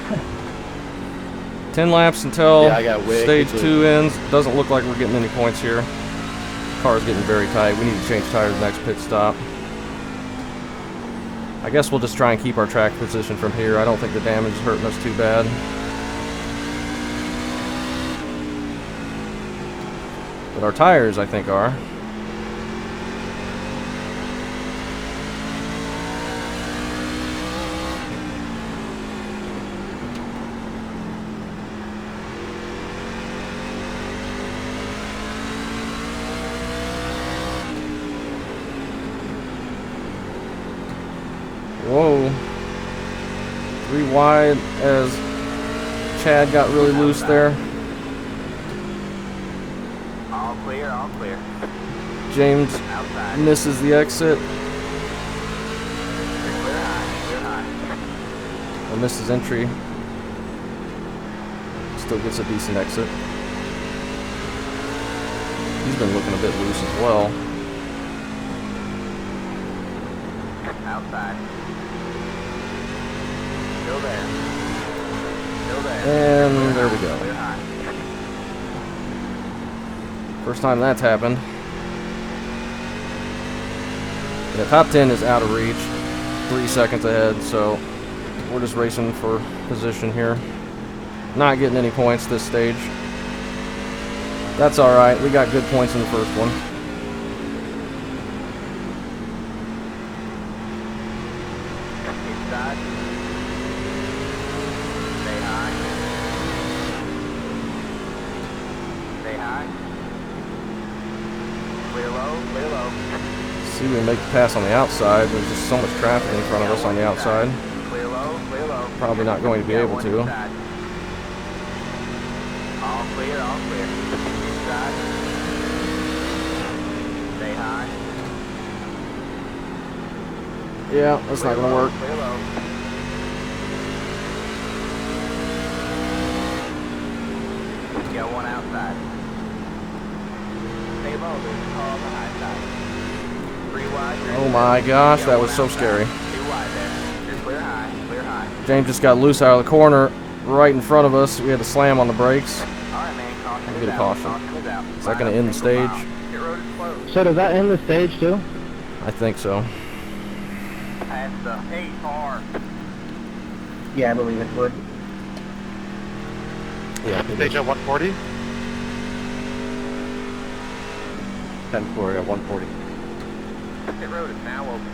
10 laps until Yeah, I got way stage too 2 ends. Doesn't look like we're getting any points here. Car's getting very tight. We need to change tires next pit stop. I guess we'll just try and keep our track position from here. I don't think the damage is hurting us too bad. But our tires, I think, are. Whoa. 3 wide as Chad got really loose there. All clear. All clear. James Outside. misses the exit. You're clear high. Clear high. Or misses entry. Still gets a decent exit. He's been looking a bit loose as well. Outside. Still there. Still there. And there we go. Clear high. The top 10 is out of reach, 3 seconds ahead, so we're just racing for position here. Not getting any points this stage. That's alright, we got good points in the first one. Inside. Stay high. Stay high. Clear low, clear low. See if we can make the pass on the outside. There's just so much traffic in front of us on the outside. Clear low, clear low. Probably not going to be able to. Inside. All clear, all clear. Inside. Stay high. Yeah, that's not going to work. Clear low. Got one outside. Stay low, there's a car on the high side. 3 wide. Oh my gosh, that was so scary. 2 wide there. You're clear high, clear high. James just got loose out of the corner right in front of us. We had to slam on the brakes. Alright, man, caution Get is a out. caution. Caution is out. Is that going to end the stage? Pit road is closed. So does that end the stage too? I think so. Past the 8 car. Yeah, I believe it would. Yeah. Stage at 140? 10-4 at 140. Pit road is now open.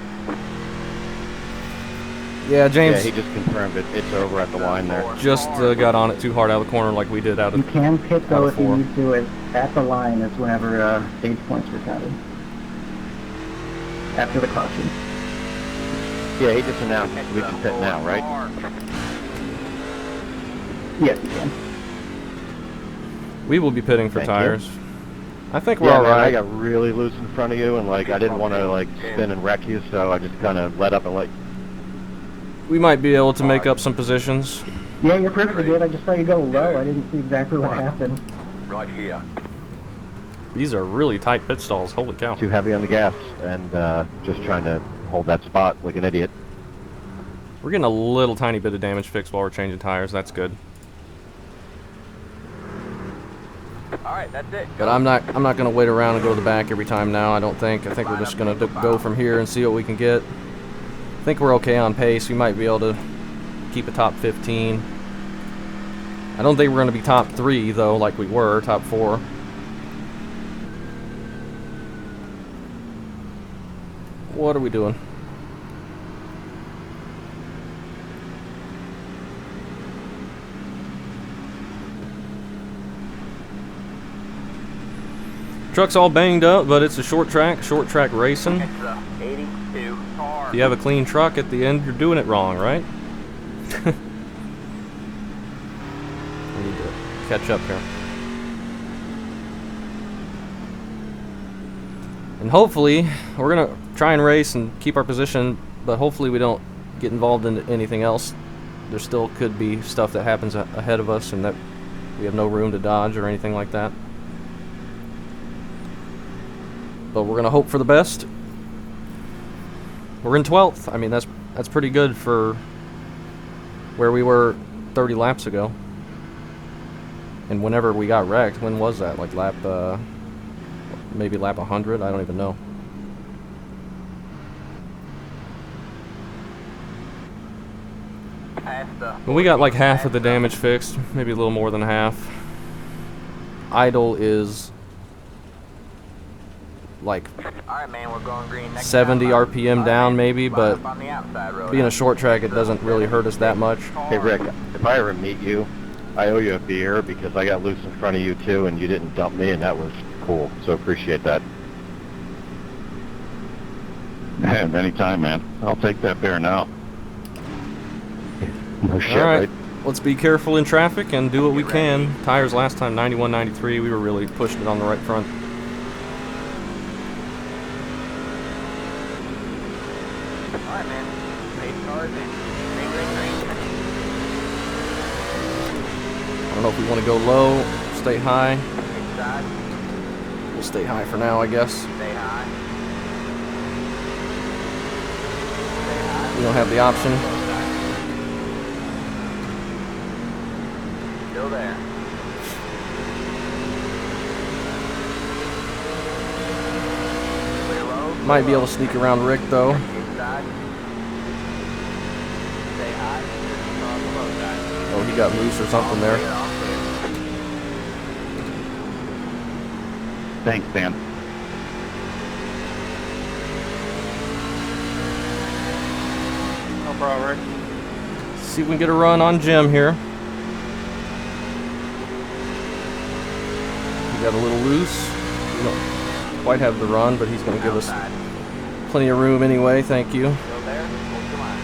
Yeah, James Yeah, he just confirmed it. It's over at the line there. just got on it too hard out of the corner like we did out You of... can pit though if you 4. need to. At the line is whenever stage points are counted. After the caution. Yeah, he just announced we can pit now, right? Yes, you can. We will be pitting for Thank you. tires. I think we're Yeah, all man, I right. got really loose in front of you, and like I didn't want to like spin and wreck you, so I just kind of let up and let. We might be able to make up some positions. Yeah, you're perfectly good. I just saw you go low. I didn't see exactly what happened. Right here. These are really tight pit stalls. Holy cow. Too heavy on the gas, and just trying to hold that spot like an idiot. We're getting a little tiny bit of damage fixed while we're changing tires. That's good. Alright, that's it. But I'm not going to wait around and go to the back every time now, I don't think. I think we're just going to go from here and see what we can get. I think we're okay on pace. We might be able to keep a top 15. I don't think we're going to be top 3, though, like we were, top 4. What are we doing? Truck's all banged up, but it's a short track racing. It's the 82 car. If you have a clean truck at the end, you're doing it wrong, right? We need to catch up here. And hopefully, we're going to try and race and keep our position, but hopefully we don't get involved in anything else. There still could be stuff that happens ahead of us and that we have no room to dodge or anything like that. But we're going to hope for the best. We're in 12th. I mean, that's pretty good for where we were 30 laps ago. And whenever we got wrecked, when was that? Like lap, maybe lap 100? I don't even know. But we got like half of the damage fixed, maybe a little more than half. Idle is like Alright, man, we're going green next 70 time. RPM down maybe, but On the outside road. being a short track, it doesn't really hurt us that much. Hey Rick, if I ever meet you, I owe you a beer because I got loose in front of you too, and you didn't dump me, and that was cool. So appreciate that. Man, anytime, man. I'll take that beer now. No shit, All right, right? let's be careful in traffic and do what we can. Tires last time 91, 93. We were really pushing it on the right front. Alright, man. 8 cars in. Green. I don't know if we want to go low, stay high. Inside. We'll stay high for now, I guess. Stay high. We don't have the option. Still there. Clear low. Might be able to sneak around Rick though. Inside. Stay high. On the low side. Oh, he got loose or something there. Clear, all clear. Thanks, Dan. No problem, Rick. See if we can get a run on Jim here. He got a little loose. We don't quite have the run, but he's going to give us Outside. plenty of room anyway. Thank you. Still there? Hold the line.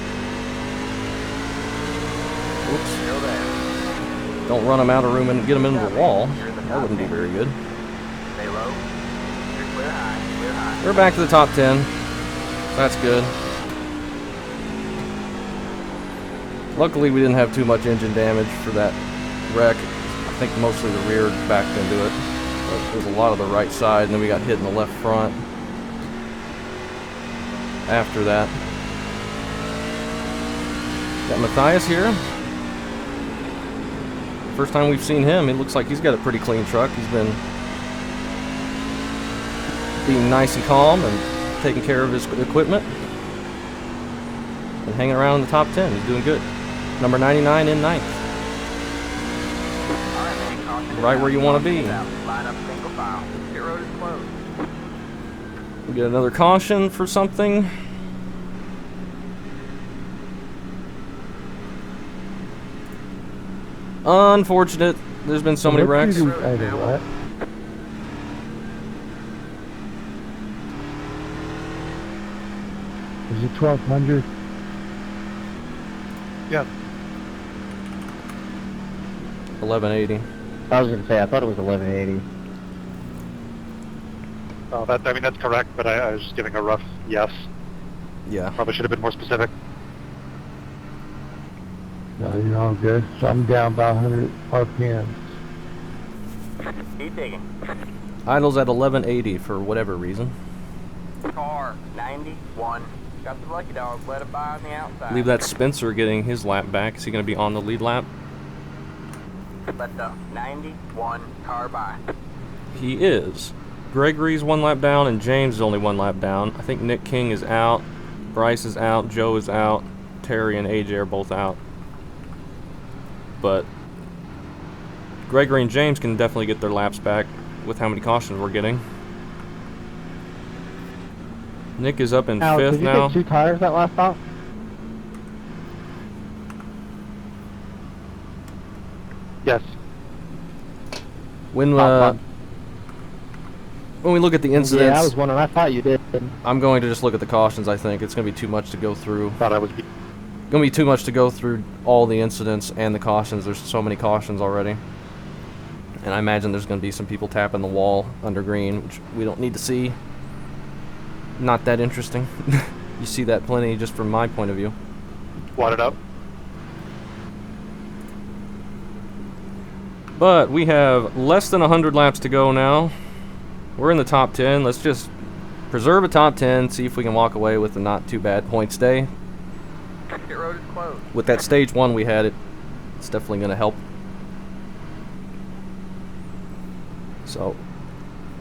Oops. Still there. Don't run him out of room and get him into the wall. You're in the That top wouldn't be 10. very good. Stay low. You're clear high. Clear high. We're back to the top 10. That's good. Luckily, we didn't have too much engine damage for that wreck. I think mostly the rear backed into it. But there's a lot of the right side, and then we got hit in the left front after that. Got Matthias here. First time we've seen him, it looks like he's got a pretty clean truck. He's been being nice and calm and taking care of his equipment and hanging around in the top 10. He's doing good. Number 99 in ninth. All right, man. Caution Right where you want to be. Line up single file. Pit road is closed. We get another caution for something. Unfortunate. There's been so many wrecks. Is it 1200? Yeah. 1180. I was gonna say, I thought it was 1180. That's correct, but I was just giving a rough yes. Yeah. Probably should have been more specific. No, you're all good. So I'm down by 100 RPM. Keep digging. Idle's at 1180 for whatever reason. Car 91. Got the lucky dog. Let it by on the outside. Leave that Spencer getting his lap back. Is he going to be on the lead lap? Let the 91 car by. He is. Gregory's one lap down and James is only one lap down. I think Nick King is out. Bryce is out. Joe is out. Terry and AJ are both out. But Gregory and James can definitely get their laps back with how many cautions we're getting. Nick is up in Alex, fifth did you now. take 2 tires that last stop? Yes. When we look at the Yeah, I incidents, was wondering. I thought you did. I'm going to just look at the cautions. I think it's going to be too much to go through. Thought I was. Going to be too much to go through all the incidents and the cautions. There's so many cautions already. And I imagine there's going to be some people tapping the wall under green, which we don't need to see. Not that interesting. You see that plenty just from my point of view. Wadded up. But we have less than 100 laps to go now. We're in the top 10. Let's just preserve a top 10, see if we can walk away with a not too bad points day. Pit road is closed. With that stage 1 we had, it's definitely going to help. So,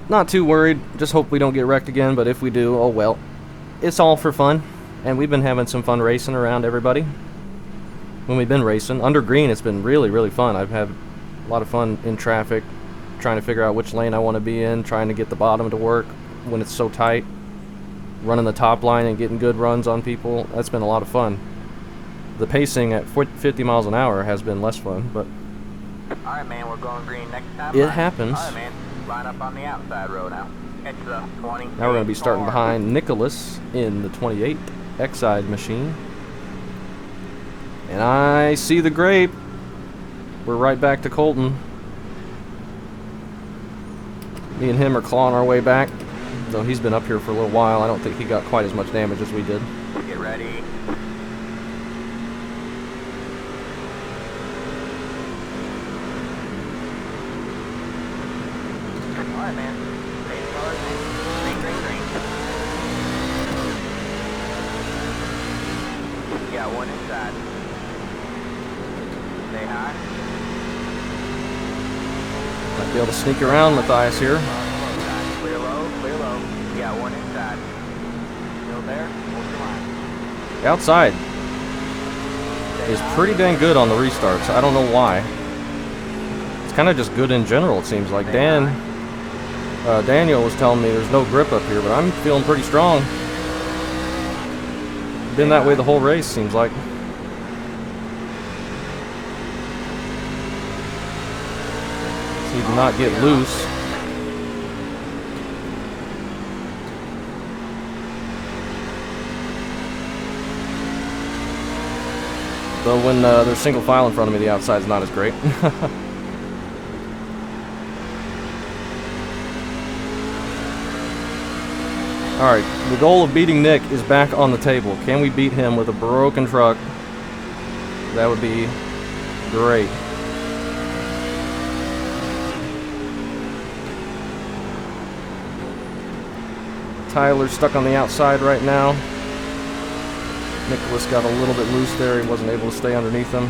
not too worried. Just hope we don't get wrecked again, but if we do, oh well. It's all for fun, and we've been having some fun racing around everybody. When we've been racing. Under green, it's been really, really fun. I've had a lot of fun in traffic, trying to figure out which lane I want to be in, trying to get the bottom to work when it's so tight, running the top line and getting good runs on people. That's been a lot of fun. The pacing at 50 miles an hour has been less fun, but All right, man. We're going green next time. It Line- happens. All right, man. Line up on the outside row now. Catch the 20. now we're going to be starting behind Nicholas in the 28 Exide machine. And I see the grape. We're right back to Colton. Me and him are clawing our way back, though he's been up here for a little while. I don't think he got quite as much damage as we did. Get ready. All right, man. Stay cars. Green, green, green. Got one inside. Stay high. Might be able to sneak around Matthias here. Clear low, clear low. Got one inside. there? Hold your line. The outside is pretty dang good on the restarts. I don't know why. It's kind of just good in general, it seems like. Daniel was telling me there's no grip up here, but I'm feeling pretty strong. Been that way the whole race, seems like. So you do not get loose. Though when there's single file in front of me, the outside's not as great. Alright, the goal of beating Nick is back on the table. Can we beat him with a broken truck? That would be great. Tyler's stuck on the outside right now. Nicholas got a little bit loose there. He wasn't able to stay underneath him.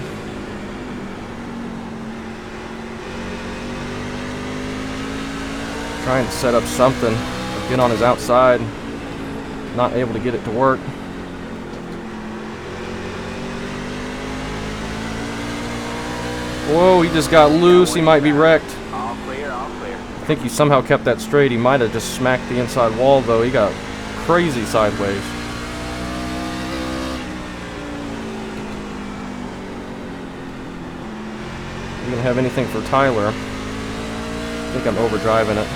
Trying to set up something. Get on his outside. Not able to get it to work. Whoa, he just got loose. He might be wrecked. All clear, all clear. I think he somehow kept that straight. He might have just smacked the inside wall, though. He got crazy sideways. We don't have anything for Tyler. I think I'm overdriving it.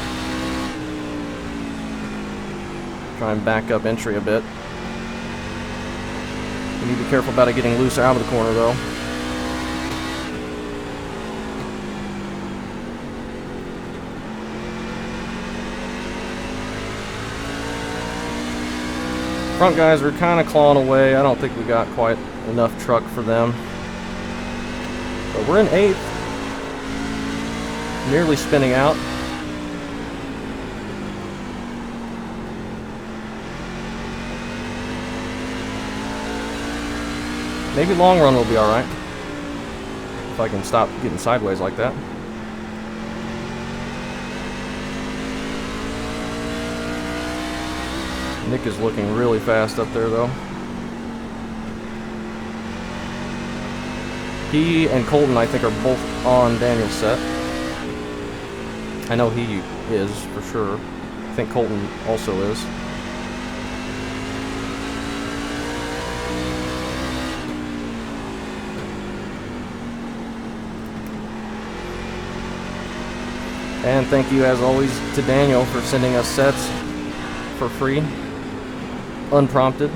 Try and back up entry a bit. We need to be careful about it getting loose out of the corner, though. Front guys are kind of clawing away. I don't think we got quite enough truck for them. But we're in 8th. Nearly spinning out. Maybe long run will be alright. If I can stop getting sideways like that. Nick is looking really fast up there, though. He and Colton, I think, are both on Daniel's set. I know he is, for sure. I think Colton also is. And thank you, as always, to Daniel for sending us sets for free. Unprompted.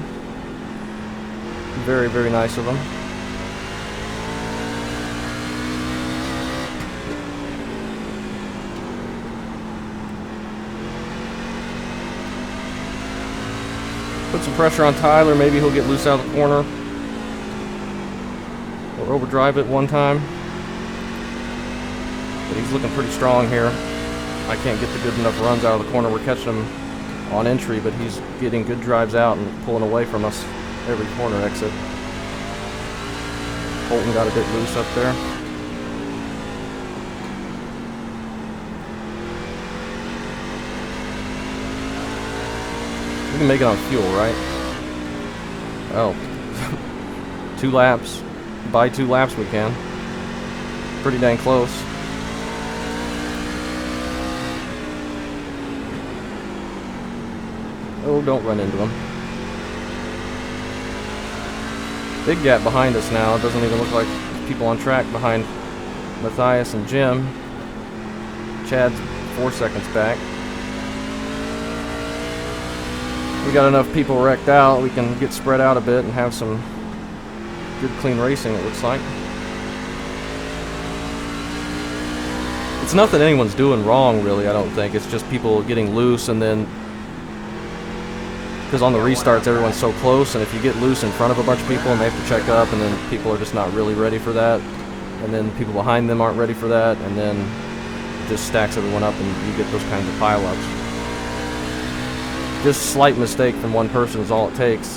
Very, very nice of him. Put some pressure on Tyler. Maybe he'll get loose out of the corner. Or overdrive it one time. But he's looking pretty strong here. I can't get the good enough runs out of the corner. We're catching him on entry, but he's getting good drives out and pulling away from us every corner exit. Colton got a bit loose up there. We can make it on fuel, right? Oh. 2 laps. By 2 laps we can. Pretty dang close. Oh, don't run into him. Big gap behind us now. It doesn't even look like people on track behind Matthias and Jim. Chad's 4 seconds back. We got enough people wrecked out. We can get spread out a bit and have some good, clean racing, it looks like. It's nothing anyone's doing wrong, really, I don't think. It's just people getting loose, and then because on the restarts everyone's so close, and if you get loose in front of a bunch of people and they have to check up, and then people are just not really ready for that, and then people behind them aren't ready for that, and then it just stacks everyone up and you get those kinds of pile-ups. Just slight mistake from one person is all it takes.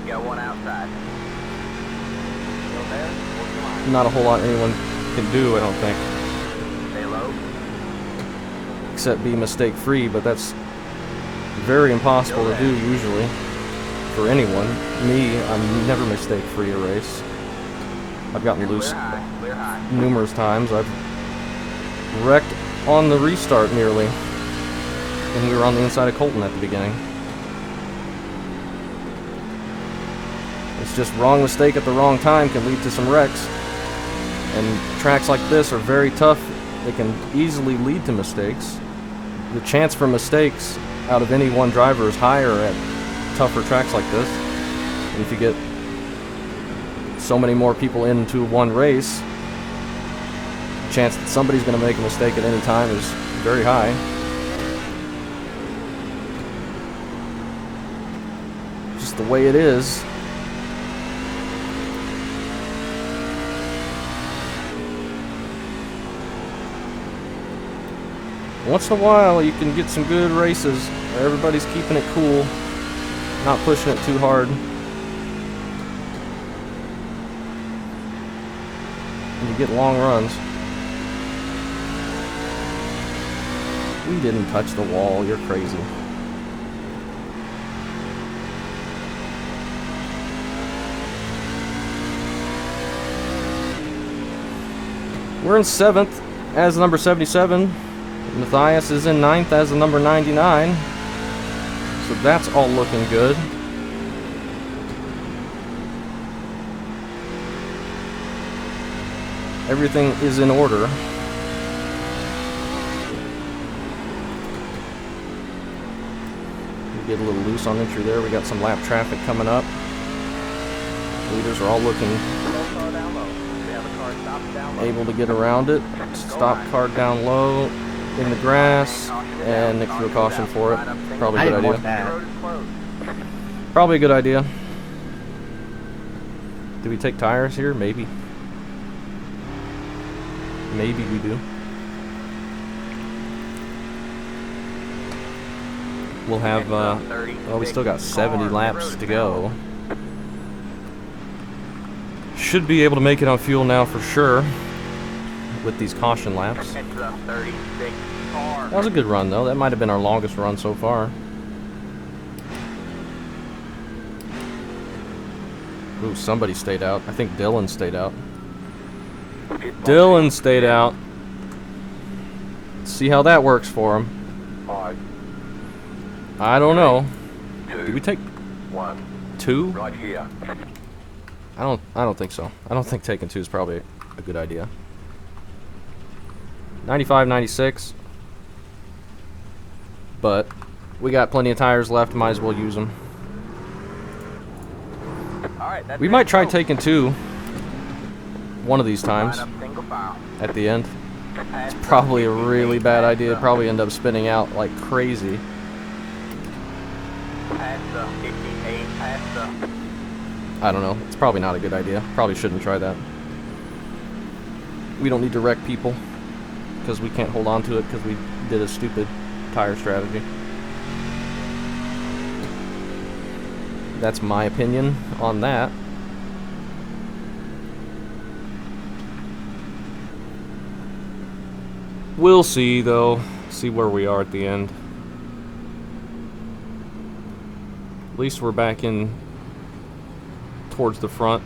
Got one outside. Still there? Hold your line. Not a whole lot anyone can do, I don't think, Stay low. except be mistake-free, but that's very impossible to do usually. for anyone. Me, I'm never mistake-free a race. I've gotten loose Clear high. numerous times. I've wrecked on the restart nearly. And we were on the inside of Colton at the beginning. It's just wrong mistake at the wrong time can lead to some wrecks. And tracks like this are very tough. They can easily lead to mistakes. The chance for mistakes out of any one driver is higher at tougher tracks like this. And if you get so many more people into one race, the chance that somebody's going to make a mistake at any time is very high. Just the way it is. Once in a while you can get some good races where everybody's keeping it cool, not pushing it too hard. And you get long runs. We didn't touch the wall, you're crazy. We're in 7th as number 77. Matthias is in 9th as the number 99. So that's all looking good. Everything is in order. We get a little loose on entry there. We got some lap traffic coming up. Leaders are all looking able to get around it. Stop car down low in the grass, and Nick threw a caution for it. Probably a good idea. Probably a good idea. Do we take tires here? Maybe. Maybe we do. We'll have, well, we still got 70 laps to go. Should be able to make it on fuel now for sure with these caution laps. That was a good run though. That might have been our longest run so far. Ooh, somebody stayed out. I think Dylan stayed out. Dylan stayed out. Let's see how that works for him. 5, I don't know. 2, Did we take 1. 2? Right here. I don't think so. I don't think taking 2 is probably a good idea. 95, 96. But we got plenty of tires left, might as well use them. We might try taking 2 one of these times at the end. It's probably a really bad idea. Probably end up spinning out like crazy. I don't know. It's probably not a good idea. Probably shouldn't try that. We don't need to wreck people because we can't hold on to it because we did a stupid tire strategy. That's my opinion on that. We'll see though. See where we are at the end. At least we're back in towards the front.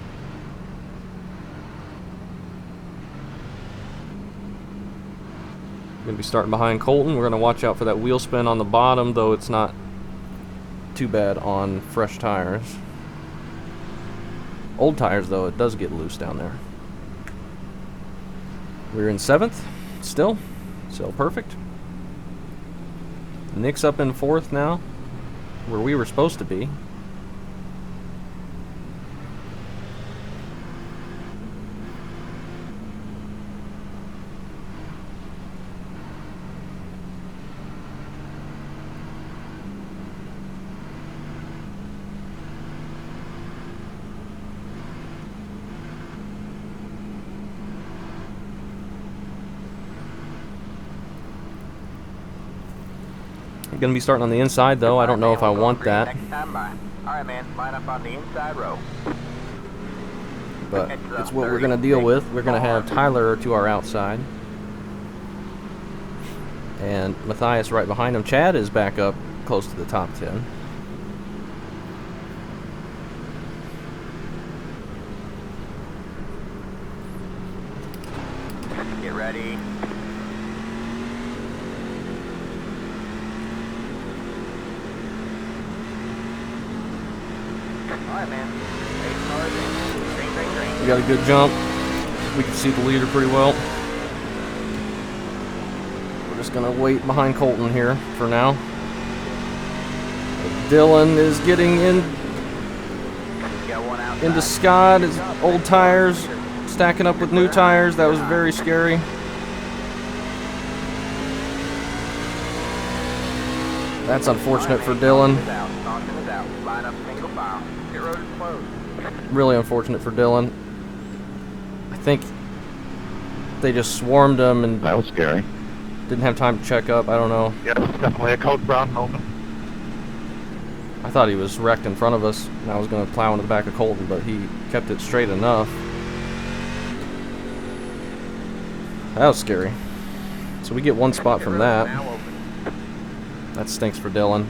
We're going to be starting behind Colton. We're going to watch out for that wheel spin on the bottom, though it's not too bad on fresh tires. Old tires, though, it does get loose down there. We're in 7th still, so perfect. Nick's up in 4th now, where we were supposed to be. Going to be starting on the inside though. I don't know if I want that. Alright man, line up on the inside row. But it's what we're going to deal with. We're going to have Tyler to our outside. And Matthias right behind him. Chad is back up close to the top 10. ready. Alright, man. 8 cars in. Green, green, green. We got a good jump. We can see the leader pretty well. We're just gonna wait behind Colton here for now. Dylan is getting Got one outside. into Scott. His old tires stacking up with new tires. That was very scary. That's unfortunate for Dylan. Caution is out. Caution is out. Line up single file. Pit road is closed. Really unfortunate for Dylan. I think they just swarmed him and That was scary. didn't have time to check up. I don't know. Yeah, definitely a Coach Brown moment. I thought he was wrecked in front of us, and I was going to plow into the back of Colton, but he kept it straight enough. That was scary. So we get one spot from that. Now open. That stinks for Dylan.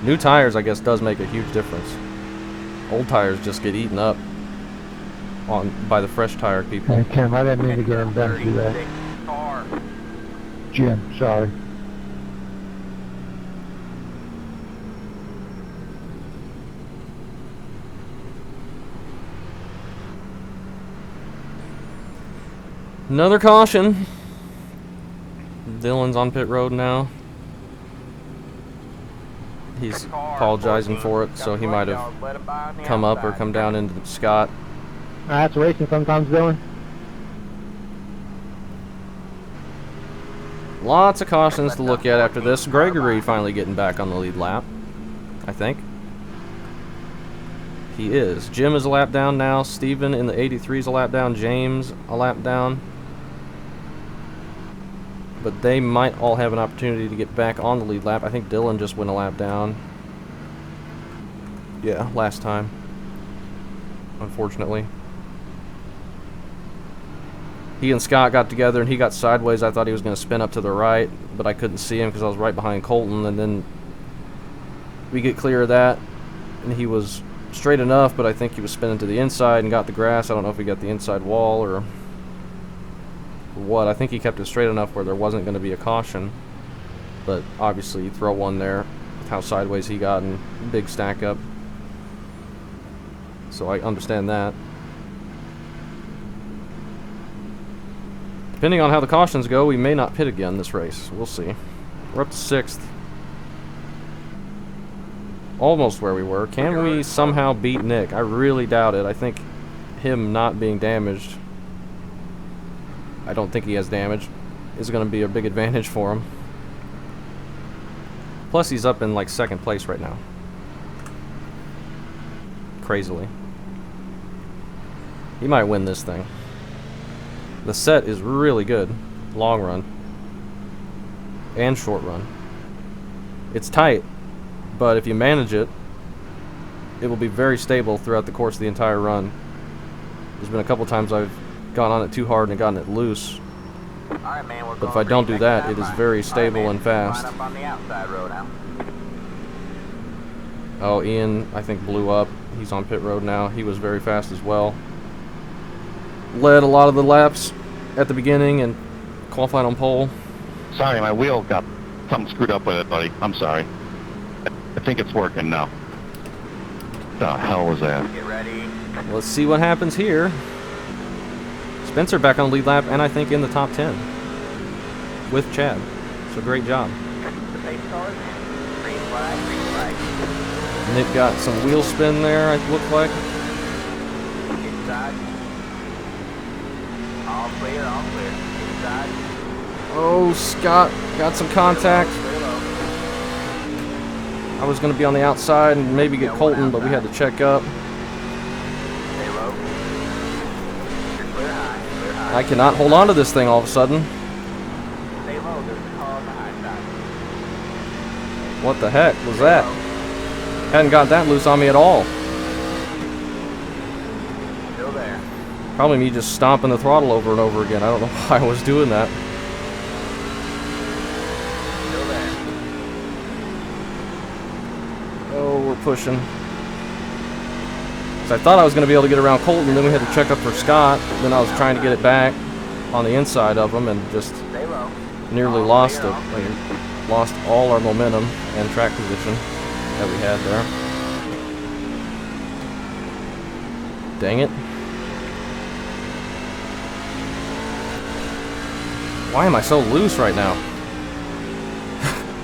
New tires, I guess, does make a huge difference. Old tires just get eaten up by the fresh tire people. Hey, Kim, I didn't mean to get him done to do that. 36 car. Jim, sorry. Another caution. Dylan's on pit road now. He's apologizing for it, so he might have come up or come down into Scott. That's racing sometimes, Dylan. Lots of cautions to look at after this. Gregory finally getting back on the lead lap, I think. He is. Jim is a lap down now. Steven in the 83 is a lap down. James a lap down. But they might all have an opportunity to get back on the lead lap. I think Dylan just went a lap down. Yeah, last time. Unfortunately. He and Scott got together and he got sideways. I thought he was going to spin up to the right, but I couldn't see him because I was right behind Colton. And then we get clear of that, and he was straight enough, but I think he was spinning to the inside and got the grass. I don't know if he got the inside wall or what. I think he kept it straight enough where there wasn't going to be a caution. But obviously you throw one there with how sideways he got and big stack up. So I understand that. Depending on how the cautions go, we may not pit again this race. We'll see. We're up to 6th. Almost where we were. Can we somehow beat Nick? I really doubt it. I think him not being damaged, I don't think he has damage, is going to be a big advantage for him. Plus he's up in like 2nd place right now. Crazily. He might win this thing. The set is really good. Long run. And short run. It's tight, but if you manage it, it will be very stable throughout the course of the entire run. There's been a couple times I've gone on it too hard and gotten it loose. Alright, man, we're But if going I don't green do that, next it is time. very Alright, stable man, and fast. Line up on the outside road now. Oh, Ian, I think, blew up. He's on pit road now. He was very fast as well. Led a lot of the laps at the beginning and qualified on pole. Sorry, my wheel got something screwed up with it, buddy. I'm sorry. I think it's working now. The hell was that? Get ready. Let's see what happens here. Spencer back on the lead lap, and I think in the top 10 with Chad. So great job. The pace cars in. Green flag, green flag. Nick got some wheel spin there, it looked like. Inside. All clear, all clear. Inside. Oh, Scott got some contact. Clear low. I was going to be on the outside and maybe get Colton, but we had to check up. Stay low. You're clear high, clear high. I cannot hold on to this thing all of a sudden. Stay low, there's a car on the high side. What the heck was that? Hadn't got that loose on me at all. Still there. Probably me just stomping the throttle over and over again. I don't know why I was doing that. Still there. Oh, we're pushing. So I thought I was going to be able to get around Colton, then we had to check up for Scott. Then I was trying to get it back. on the inside of them and just Stay low. nearly All lost clear, it. all clear. We lost all our momentum and track position that we had there. Dang it. Why am I so loose right now?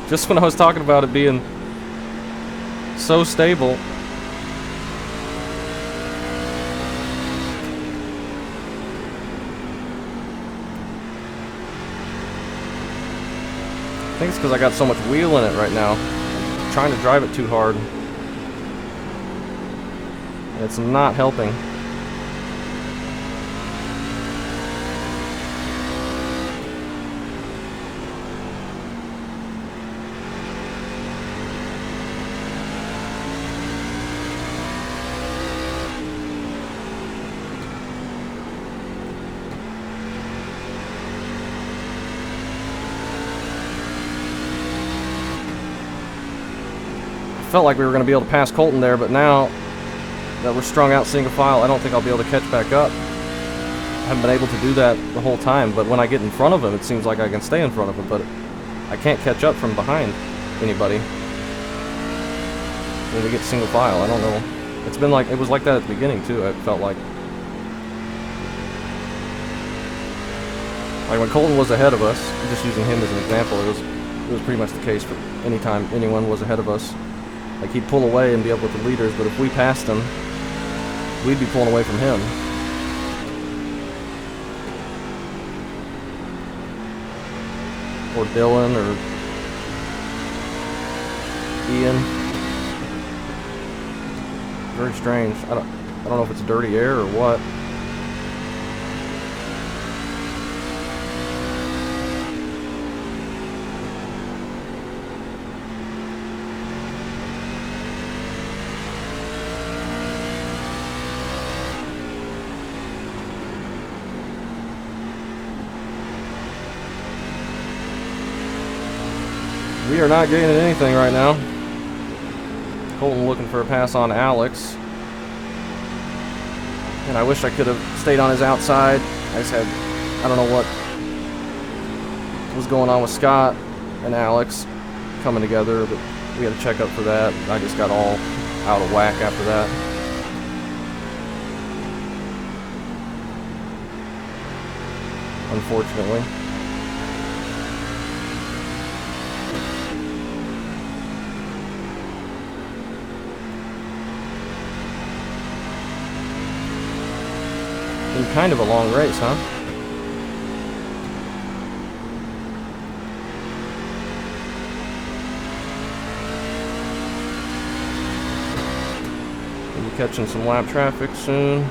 Just when I was talking about it being so stable. I think it's because I got so much wheel in it right now. I'm trying to drive it too hard. And it's not helping. Felt like we were going to be able to pass Colton there, but now that we're strung out single file, I don't think I'll be able to catch back up. I haven't been able to do that the whole time, but when I get in front of him, it seems like I can stay in front of him, but I can't catch up from behind anybody when we get single file. I don't know. It's been like, it was like that at the beginning too, it felt like. Like when Colton was ahead of us, just using him as an example, it was pretty much the case for any time anyone was ahead of us. Like he'd pull away and be up with the leaders, but if we passed him, we'd be pulling away from him. Or Dylan or Ian. Very strange. I don't know if it's dirty air or what. We are not gaining anything right now. Colton looking for a pass on Alex. And I wish I could have stayed on his outside. I just had, I don't know what was going on with Scott and Alex coming together, but we had to check up for that. I just got all out of whack after that. Unfortunately. Been kind of a long race, huh? We'll be catching some lap traffic soon.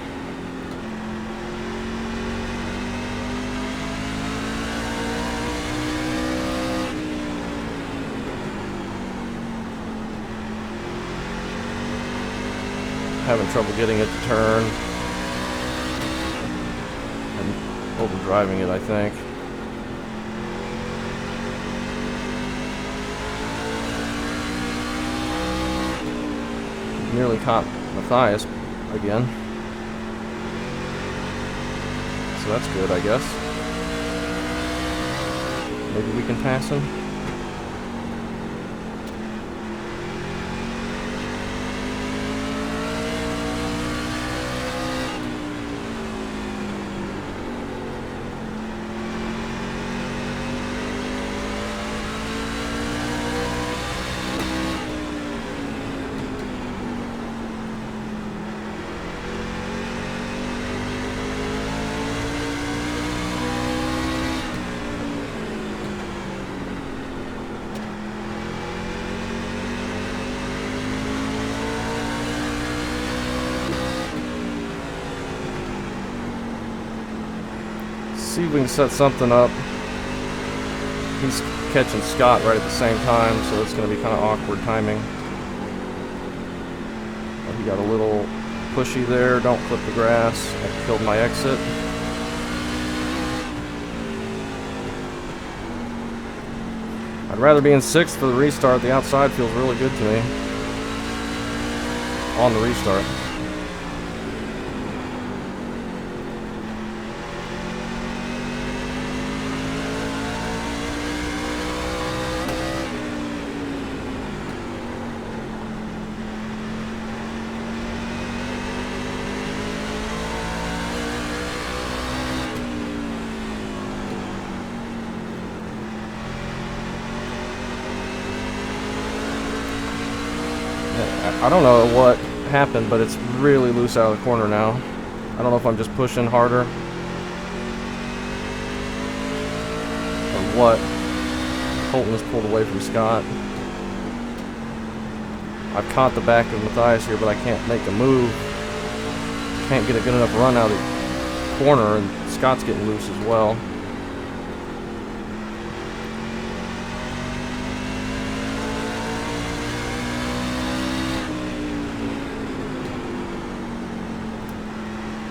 Having trouble getting it to turn. Overdriving it, I think. Nearly caught Matthias again. So that's good, I guess. Maybe we can pass him. See if we can set something up. He's catching Scott right at the same time, so it's going to be kind of awkward timing. But he got a little pushy there. Don't clip the grass. I killed my exit. I'd rather be in 6th for the restart. The outside feels really good to me. On the restart. I don't know what happened, but it's really loose out of the corner now. I don't know if I'm just pushing harder or what. Colton is pulled away from Scott. I've caught the back of Matthias here, but I can't make a move. Can't get a good enough run out of the corner, and Scott's getting loose as well.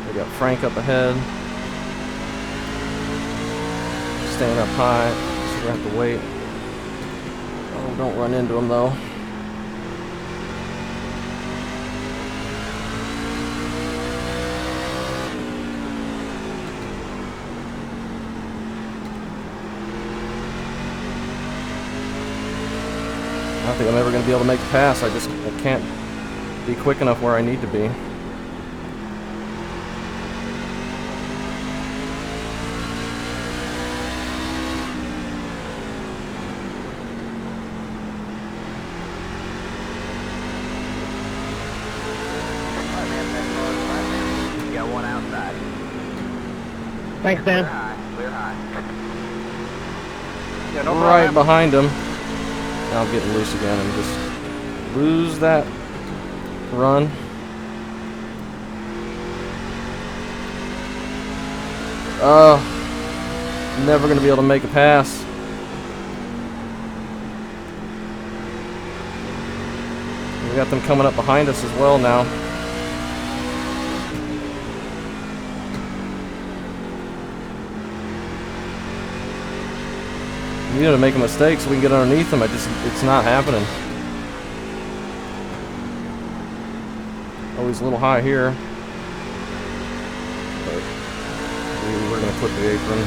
We got Frank up ahead. Staying up high, so we're gonna have to wait. Oh, don't run into him though. I don't think I'm ever going to be able to make the pass. I can't be quick enough where I need to be. Got one outside. Thanks, Dan. Clear high. Right behind him. Now I'm getting loose again and just lose that run. Never going to be able to make a pass. We got them coming up behind us as well now. We need to make a mistake so we can get underneath them. It's not happening. Oh, he's a little high here. But we're going to clip the apron.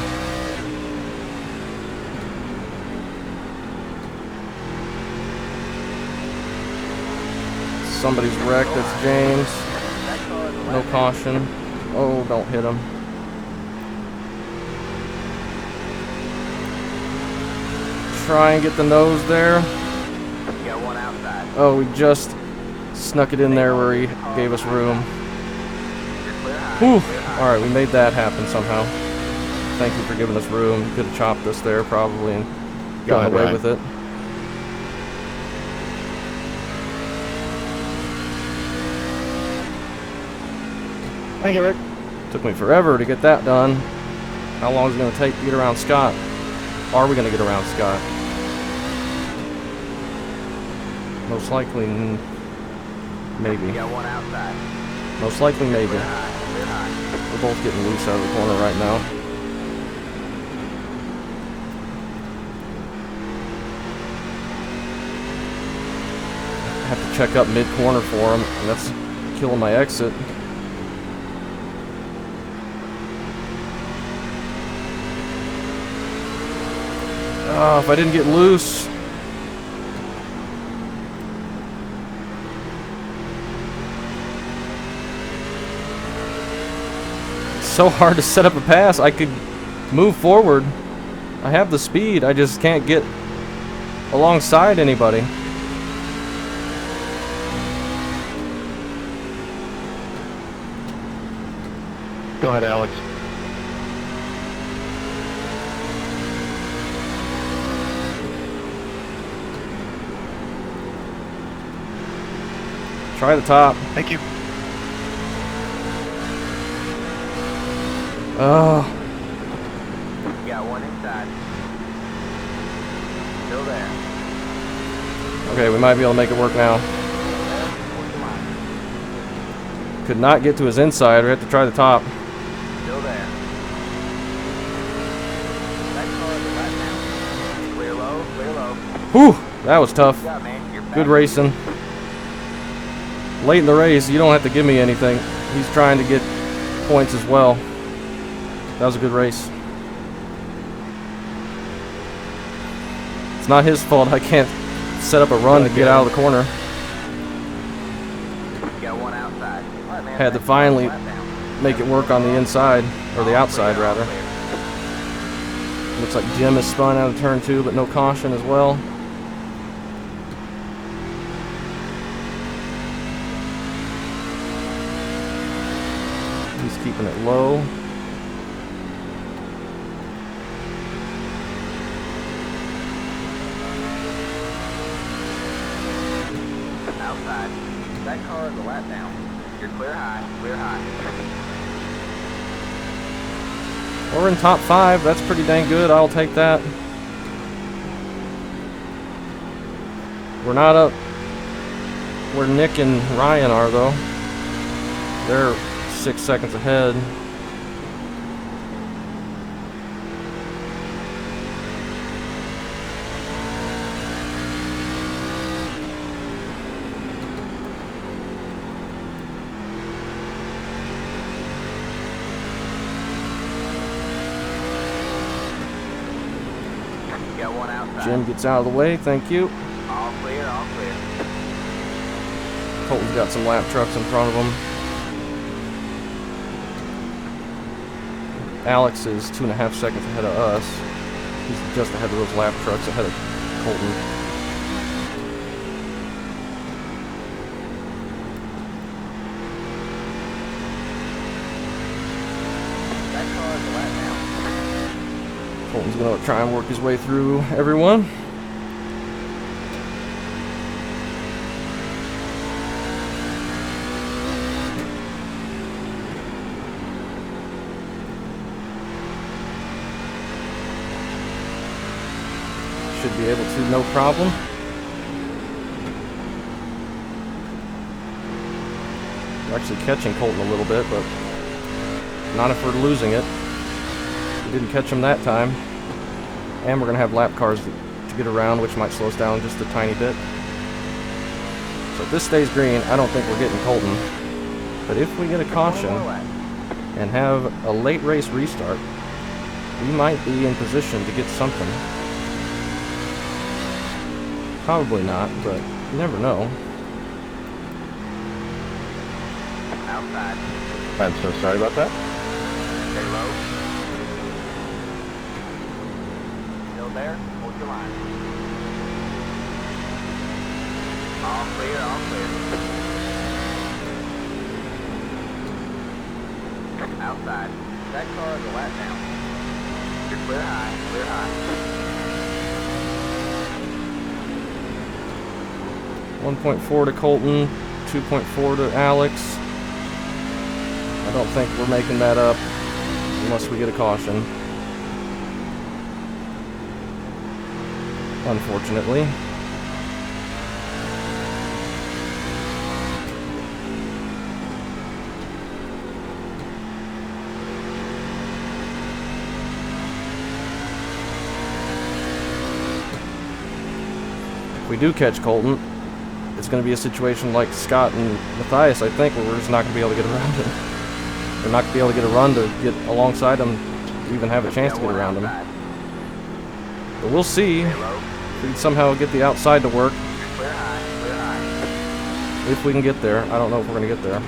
Somebody's wrecked. That's James. No caution. Oh, don't hit him. Try and get the nose there. Got one outside. Oh, we just snuck it in there where he gave us room. Whew. Alright, we made that happen somehow. Thank you for giving us room. You could have chopped us there probably and gotten away with it. Thank you, Rick. Took me forever to get that done. How long is it going to take to get around Scott? Are we going to get around Scott? Most likely, maybe. Got one outside. Most likely, maybe. Clear high. We're both getting loose out of the corner right now. I have to check up mid-corner for him, and that's killing my exit. Oh, if I didn't get loose. It's so hard to set up a pass. I could move forward. I have the speed. I just can't get alongside anybody. Go ahead, Alex. Try the top. Thank you. Oh, Got one inside. Still there. okay, we might be able to make it work now. Could not get to his inside. We have to try the top. Still there. Next car is left now. Clear low, clear low. Whew, that was tough. Good job, man. You're back. Good racing. Late in the race, you don't have to give me anything. He's trying to get points as well. That was a good race. It's not his fault. I can't set up a run to get out of the corner. Got one outside. All right, man. Had to Next finally car is left now. make it work on the inside, or the outside rather. Looks like Jim is spun out of turn 2, but no caution as well. He's keeping it low. Outside. That car is a lap down. You're clear high, clear high. We're in top 5. That's pretty dang good. I'll take that. We're not up where Nick and Ryan are, though. They're 6 seconds ahead. Got one outside. Jim gets out of the way. Thank you. All clear, all clear. Colton's got some lap trucks in front of him. Alex is 2.5 seconds ahead of us. He's just ahead of those lap trucks ahead of Colton. That car is a lap down. Colton's going to try and work his way through everyone. Should be able to, no problem. We're actually catching Colton a little bit, but not if we're losing it. We didn't catch him that time. And we're going to have lap cars to get around, which might slow us down just a tiny bit. So if this stays green, I don't think we're getting Colton. But if we get a caution and have a late race restart, we might be in position to get something. Probably not, but you never know. Outside. I'm so sorry about that. Stay low. Still there? Hold your line. All clear, all clear. Outside. That car is a lap down. You're clear high, clear high. 1.4 to Colton, 2.4 to Alex. I don't think we're making that up unless we get a caution. Unfortunately. If we do catch Colton, it's going to be a situation like Scott and Matthias, I think, where we're just not going to be able to get around him. We're not going to be able to get a run to get alongside him to even have a chance to get around him. But we'll see if we can somehow get the outside to work. Clear high, clear high. If we can get there. I don't know if we're going to get there.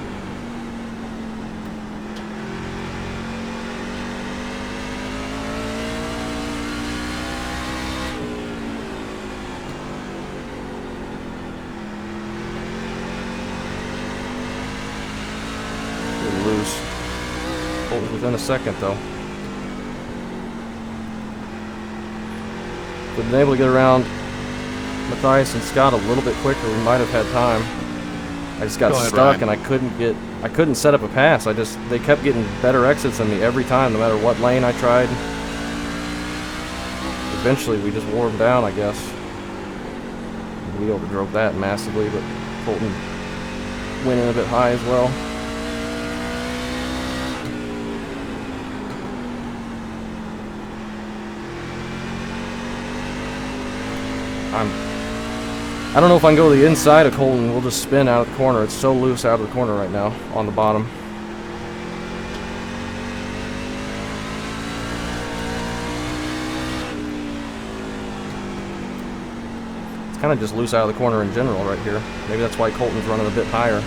Loose. Colton's within a second, though. If we'd been able to get around Matthias and Scott a little bit quicker, we might have had time. I just got Go ahead, stuck Ryan. and I couldn't set up a pass. They kept getting better exits than me every time, no matter what lane I tried. Eventually, we just wore them down, I guess. We overdrove that massively, but Colton went in a bit high as well. I don't know if I can go to the inside of Colton. We'll just spin out of the corner. It's so loose out of the corner right now on the bottom. It's kind of just loose out of the corner in general right here. Maybe that's why Colton's running a bit higher.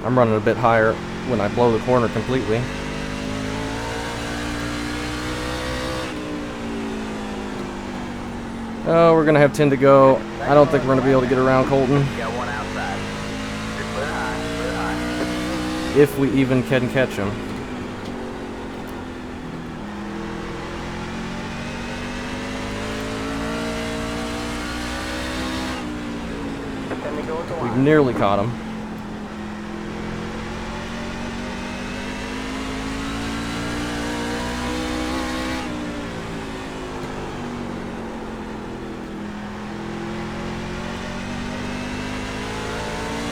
I'm running a bit higher when I blow the corner completely. Oh, we're going to have 10 to go. I don't think we're going to be able to get around Colton. Got one outside. You're clear high, clear high. If we even can catch him. Can we go with the We've line? nearly caught him.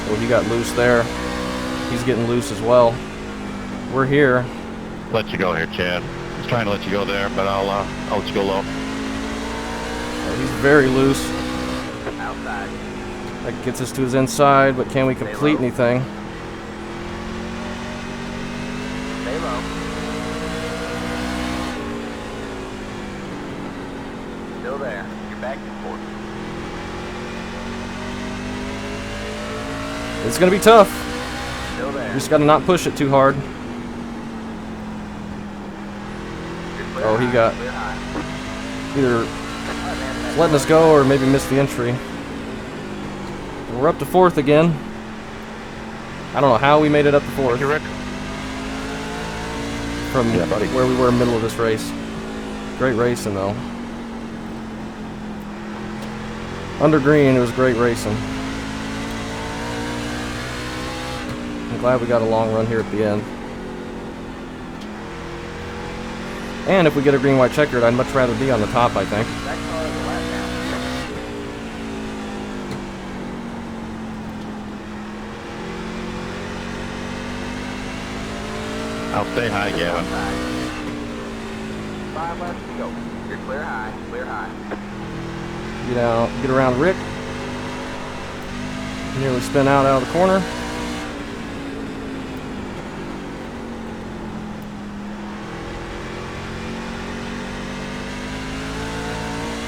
Oh, he got loose there. He's getting loose as well. We're here. Let you go here, Chad. I was trying to let you go there, but I'll let you go low. Oh, he's very loose. Outside. That gets us to his inside, but can we complete anything? Stay low. Still there. You're back and forth. It's going to be tough. Still there. Just got to not push it too hard. You're clear Oh, he high, got clear high. either All right, man, letting us go or maybe missed the entry. We're up to 4th again. I don't know how we made it up to 4th. Rick. From Yeah, buddy. where we were in the middle of this race. Great racing though. Under green, it was great racing. I'm glad we got a long run here at the end. And if we get a green-white checkered, I'd much rather be on the top, I think. that car is a lap down. I'll stay high, Gavin. Outside. 5 laps to go. You're clear high, clear high. Get around Rick. Nearly spin out of the corner.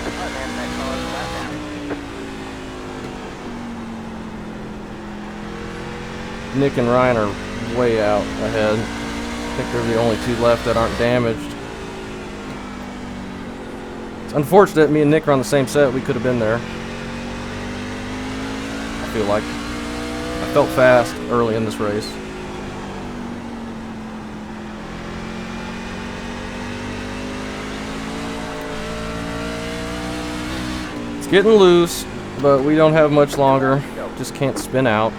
All right, man, that car is a lap down. Nick and Ryan are way out ahead. I think they're the only 2 left that aren't damaged. It's unfortunate me and Nick are on the same set. We could have been there. I feel like. I felt fast early in this race. It's getting loose, but we don't have much longer. Just can't spin out.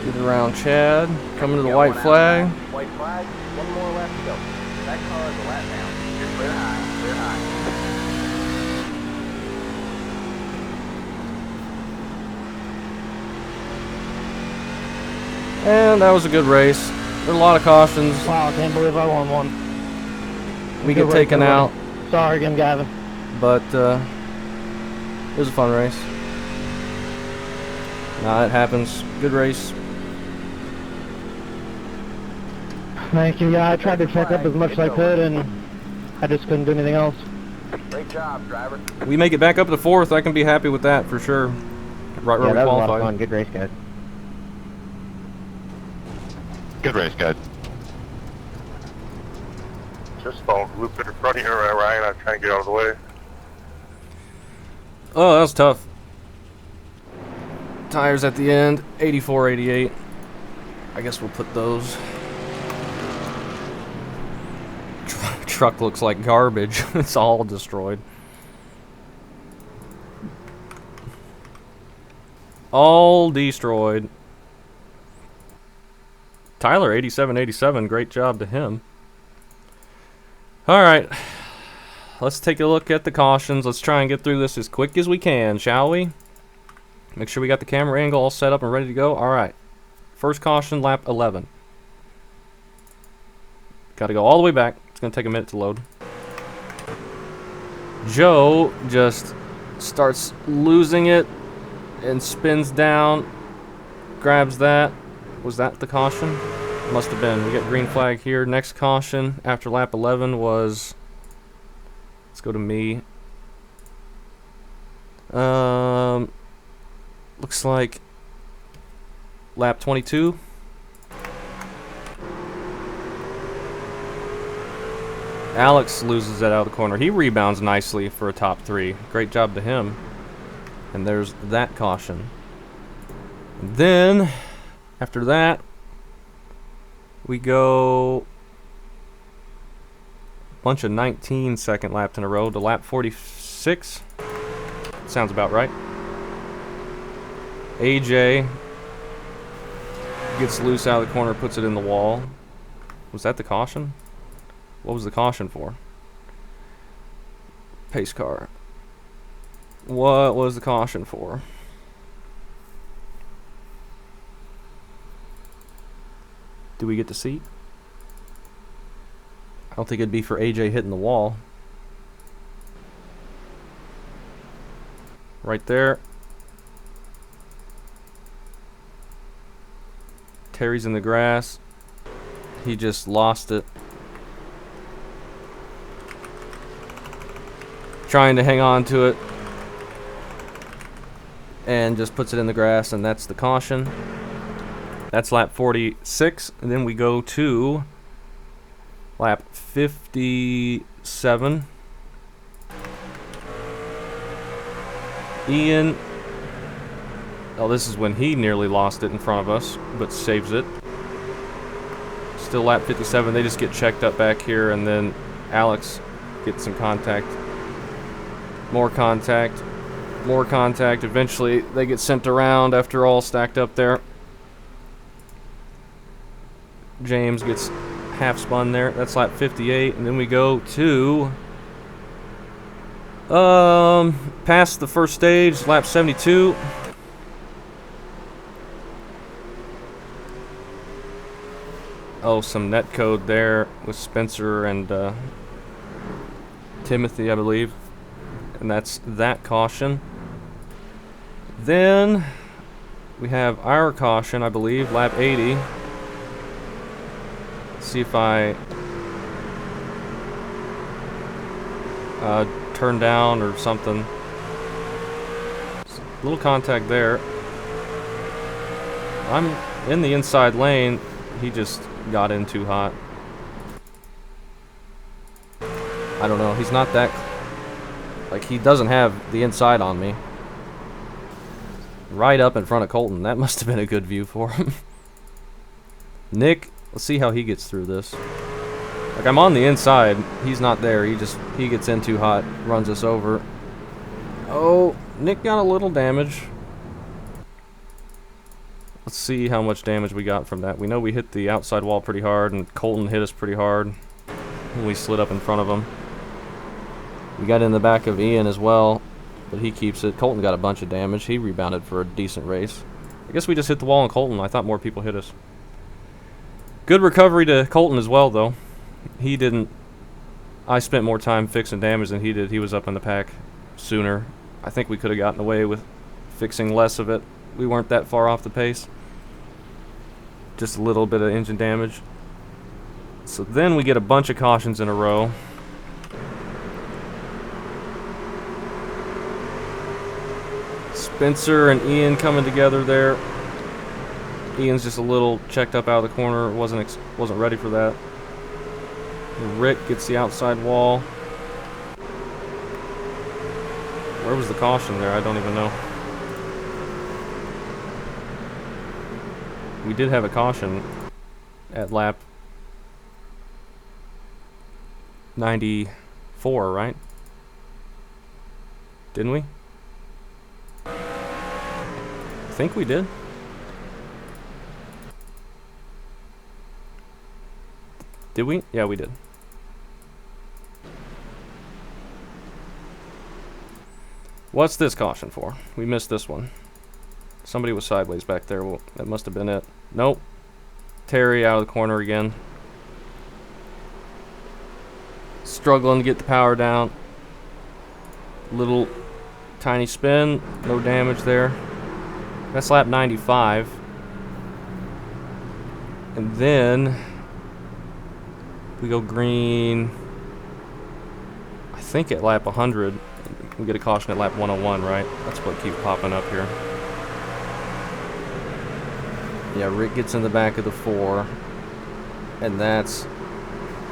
Get around Chad, coming to the Got white one flag. outside. White flag, one more lap to go. That car is a lap down. You're clear high, clear high. And that was a good race. There were a lot of cautions. Wow, I can't believe I won one. We Good get race, taken out, everybody. Sorry again, Gavin. but it was a fun race. Nah, it happens. Good race. Thank you. Yeah, I tried to check up as much as I could, and I just couldn't do anything else. Great job, driver. We make it back up to 4th. I can be happy with that for sure. Right where Yeah, we that was a lot of qualified. fun. Good race, guys. Good race, guys. Just don't loop it in front of you, Ryan. I'm trying to get out of the way. Oh, that was tough. Tires at the end, 84, 88. I guess we'll put those. Truck looks like garbage. It's all destroyed. All destroyed. Tyler, 87-87. Great job to him. All right. Let's take a look at the cautions. Let's try and get through this as quick as we can, shall we? Make sure we got the camera angle all set up and ready to go. All right. First caution, lap 11. Got to go all the way back. It's going to take a minute to load. Joe just starts losing it and spins down. Grabs that. Was that the caution? Must have been. We got green flag here. Next caution after lap 11 was... Let's go to me. Looks like lap 22. Alex loses that out of the corner. He rebounds nicely for a top 3. Great job to him. And there's that caution. And then, after that, we go a bunch of 19-second laps in a row to lap 46. Sounds about right. AJ gets loose out of the corner, puts it in the wall. Was that the caution? What was the caution for? Pace car. What was the caution for? Do we get to see? I don't think it'd be for AJ hitting the wall. Right there. Terry's in the grass. He just lost it. Trying to hang on to it. And just puts it in the grass, and that's the caution. That's lap 46. And then we go to lap 57. Ian. Oh, this is when he nearly lost it in front of us, but saves it. Still lap 57. They just get checked up back here, and then Alex gets some contact. More contact. More contact. Eventually, they get sent around after all stacked up there. James gets half spun there. That's lap 58, and then we go to past the first stage, lap 72. Oh, some net code there with Spencer and Timothy, I believe. And that's that caution. Then we have our caution, I believe, lap 80. Let's see if I turn down or something. A little contact there. I'm in the inside lane. He just got in too hot. I don't know. He's not that... Like, he doesn't have the inside on me. Right up in front of Colton. That must have been a good view for him. Nick, let's see how he gets through this. Like, I'm on the inside. He's not there. He gets in too hot. Runs us over. Oh, Nick got a little damage. Let's see how much damage we got from that. We know we hit the outside wall pretty hard, and Colton hit us pretty hard when we slid up in front of him. We got in the back of Ian as well, but he keeps it. Colton got a bunch of damage. He rebounded for a decent race. I guess we just hit the wall on Colton. I thought more people hit us. Good recovery to Colton as well, though. He didn't... I spent more time fixing damage than he did. He was up in the pack sooner. I think we could have gotten away with fixing less of it. We weren't that far off the pace. Just a little bit of engine damage. So then we get a bunch of cautions in a row. Spencer and Ian coming together there. Ian's just a little checked up out of the corner. Wasn't ready for that. Rick gets the outside wall. Where was the caution there? I don't even know. We did have a caution at lap 94, right? Didn't we? I think we did. Did we? Yeah, we did. What's this caution for? We missed this one. Somebody was sideways back there. Well, that must have been it. Nope. Terry out of the corner again. Struggling to get the power down. Little tiny spin. No damage there. That's lap 95. And then we go green, I think at lap 100. We get a caution at lap 101, right? That's what keeps popping up here. Yeah, Rick gets in the back of the 4, and that's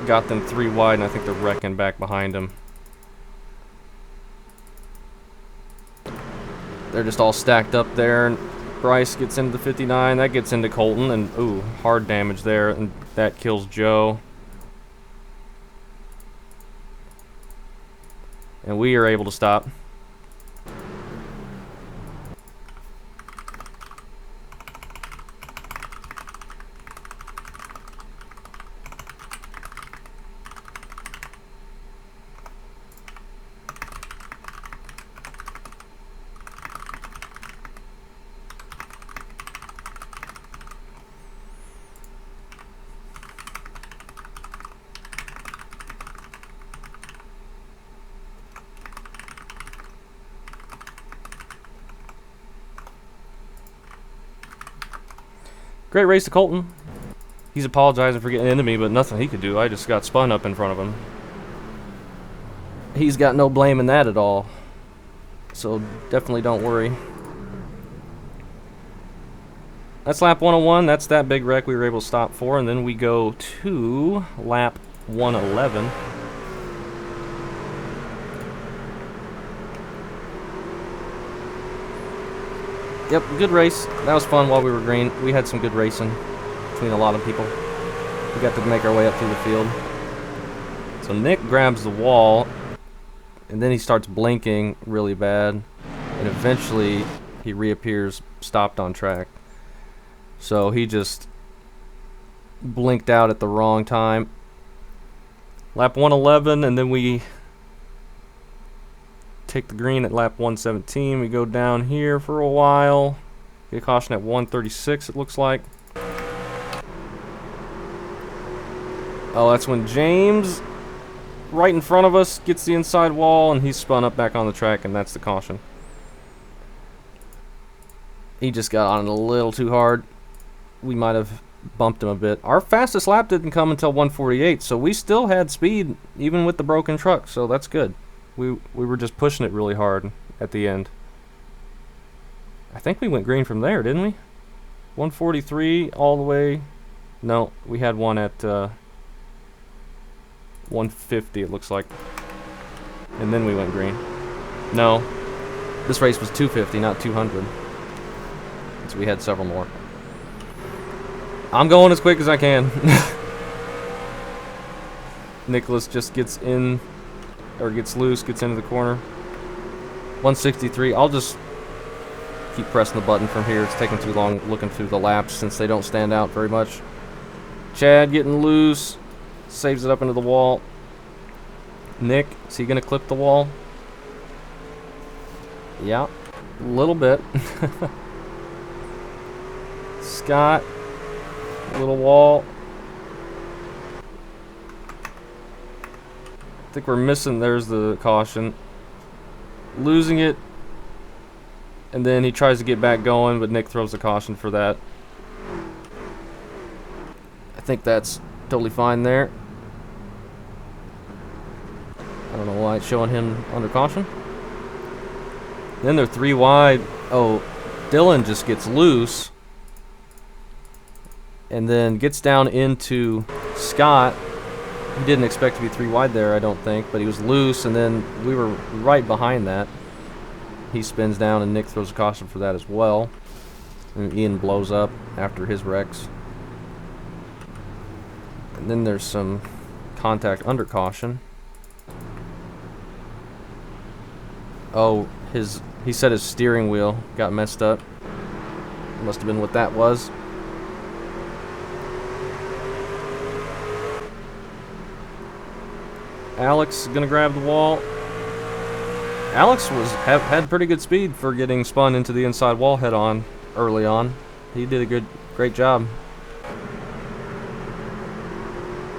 got them 3 wide, and I think they're wrecking back behind him. They're just all stacked up there, and Bryce gets into the 59, that gets into Colton, and ooh, hard damage there, and that kills Joe. And we are able to stop. Great race to Colton. He's apologizing for getting into me, but nothing he could do. I just got spun up in front of him. He's got no blame in that at all. So definitely don't worry. That's lap 101. That's that big wreck we were able to stop for. And then we go to lap 111. Yep, good race. That was fun while we were green. We had some good racing between a lot of people. We got to make our way up through the field. So Nick grabs the wall, and then he starts blinking really bad, and eventually he reappears stopped on track. So he just blinked out at the wrong time. Lap 111, and then we take the green at lap 117. We go down here for a while. Get a caution at 136, it looks like. Oh, that's when James, right in front of us, gets the inside wall, and he's spun up back on the track, and that's the caution. He just got on it a little too hard. We might have bumped him a bit. Our fastest lap didn't come until 148, so we still had speed, even with the broken truck, so that's good. We were just pushing it really hard at the end. I think we went green from there, didn't we? 143 all the way. No, we had one at 150, it looks like. And then we went green. No, this race was 250, not 200. So we had several more. I'm going as quick as I can. Nicholas just gets in, or gets loose, gets into the corner. 163. I'll just keep pressing the button from here. It's taking too long looking through the laps since they don't stand out very much. Chad getting loose. Saves it up into the wall. Nick, is he going to clip the wall? Yeah, a little bit. Scott, little wall. I think we're missing, there's the caution. Losing it. And then he tries to get back going, but Nick throws the caution for that. I think that's totally fine there. I don't know why it's showing him under caution. Then they're 3 wide. Oh, Dylan just gets loose. And then gets down into Scott. He didn't expect to be 3 wide there, I don't think, but he was loose, and then we were right behind that. He spins down, and Nick throws a caution for that as well. And Ian blows up after his wrecks. And then there's some contact under caution. Oh, he said his steering wheel got messed up. Must have been what that was. Alex is gonna grab the wall. Alex had pretty good speed for getting spun into the inside wall head on early on. He did a great job.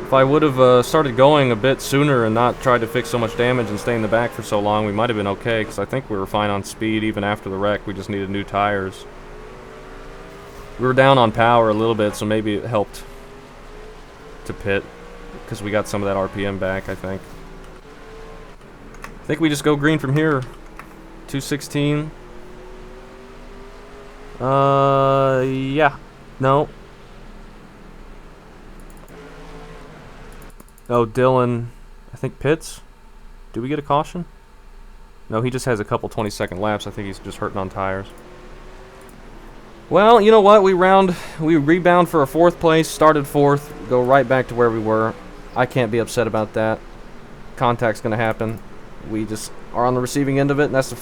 If I would have started going a bit sooner and not tried to fix so much damage and stay in the back for so long, we might have been okay, because I think we were fine on speed even after the wreck. We just needed new tires. We were down on power a little bit, so maybe it helped to pit, because we got some of that RPM back, I think. I think we just go green from here. 216. Yeah. No. Oh, Dylan, I think pits. Do we get a caution? No, he just has a couple 20-second laps. I think he's just hurting on tires. Well, you know what? We rebound for a 4th place, started 4th, go right back to where we were. I can't be upset about that. Contact's going to happen. We just are on the receiving end of it, and that's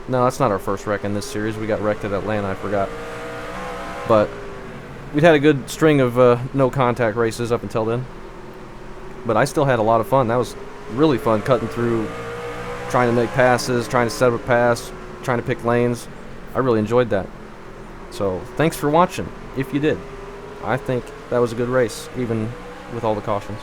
no, that's not our first wreck in this series. We got wrecked at Atlanta, I forgot. But we'd had a good string of no contact races up until then. But I still had a lot of fun. That was really fun, cutting through, trying to make passes, trying to set up a pass, trying to pick lanes. I really enjoyed that. So thanks for watching, if you did. I think that was a good race, even with all the cautions.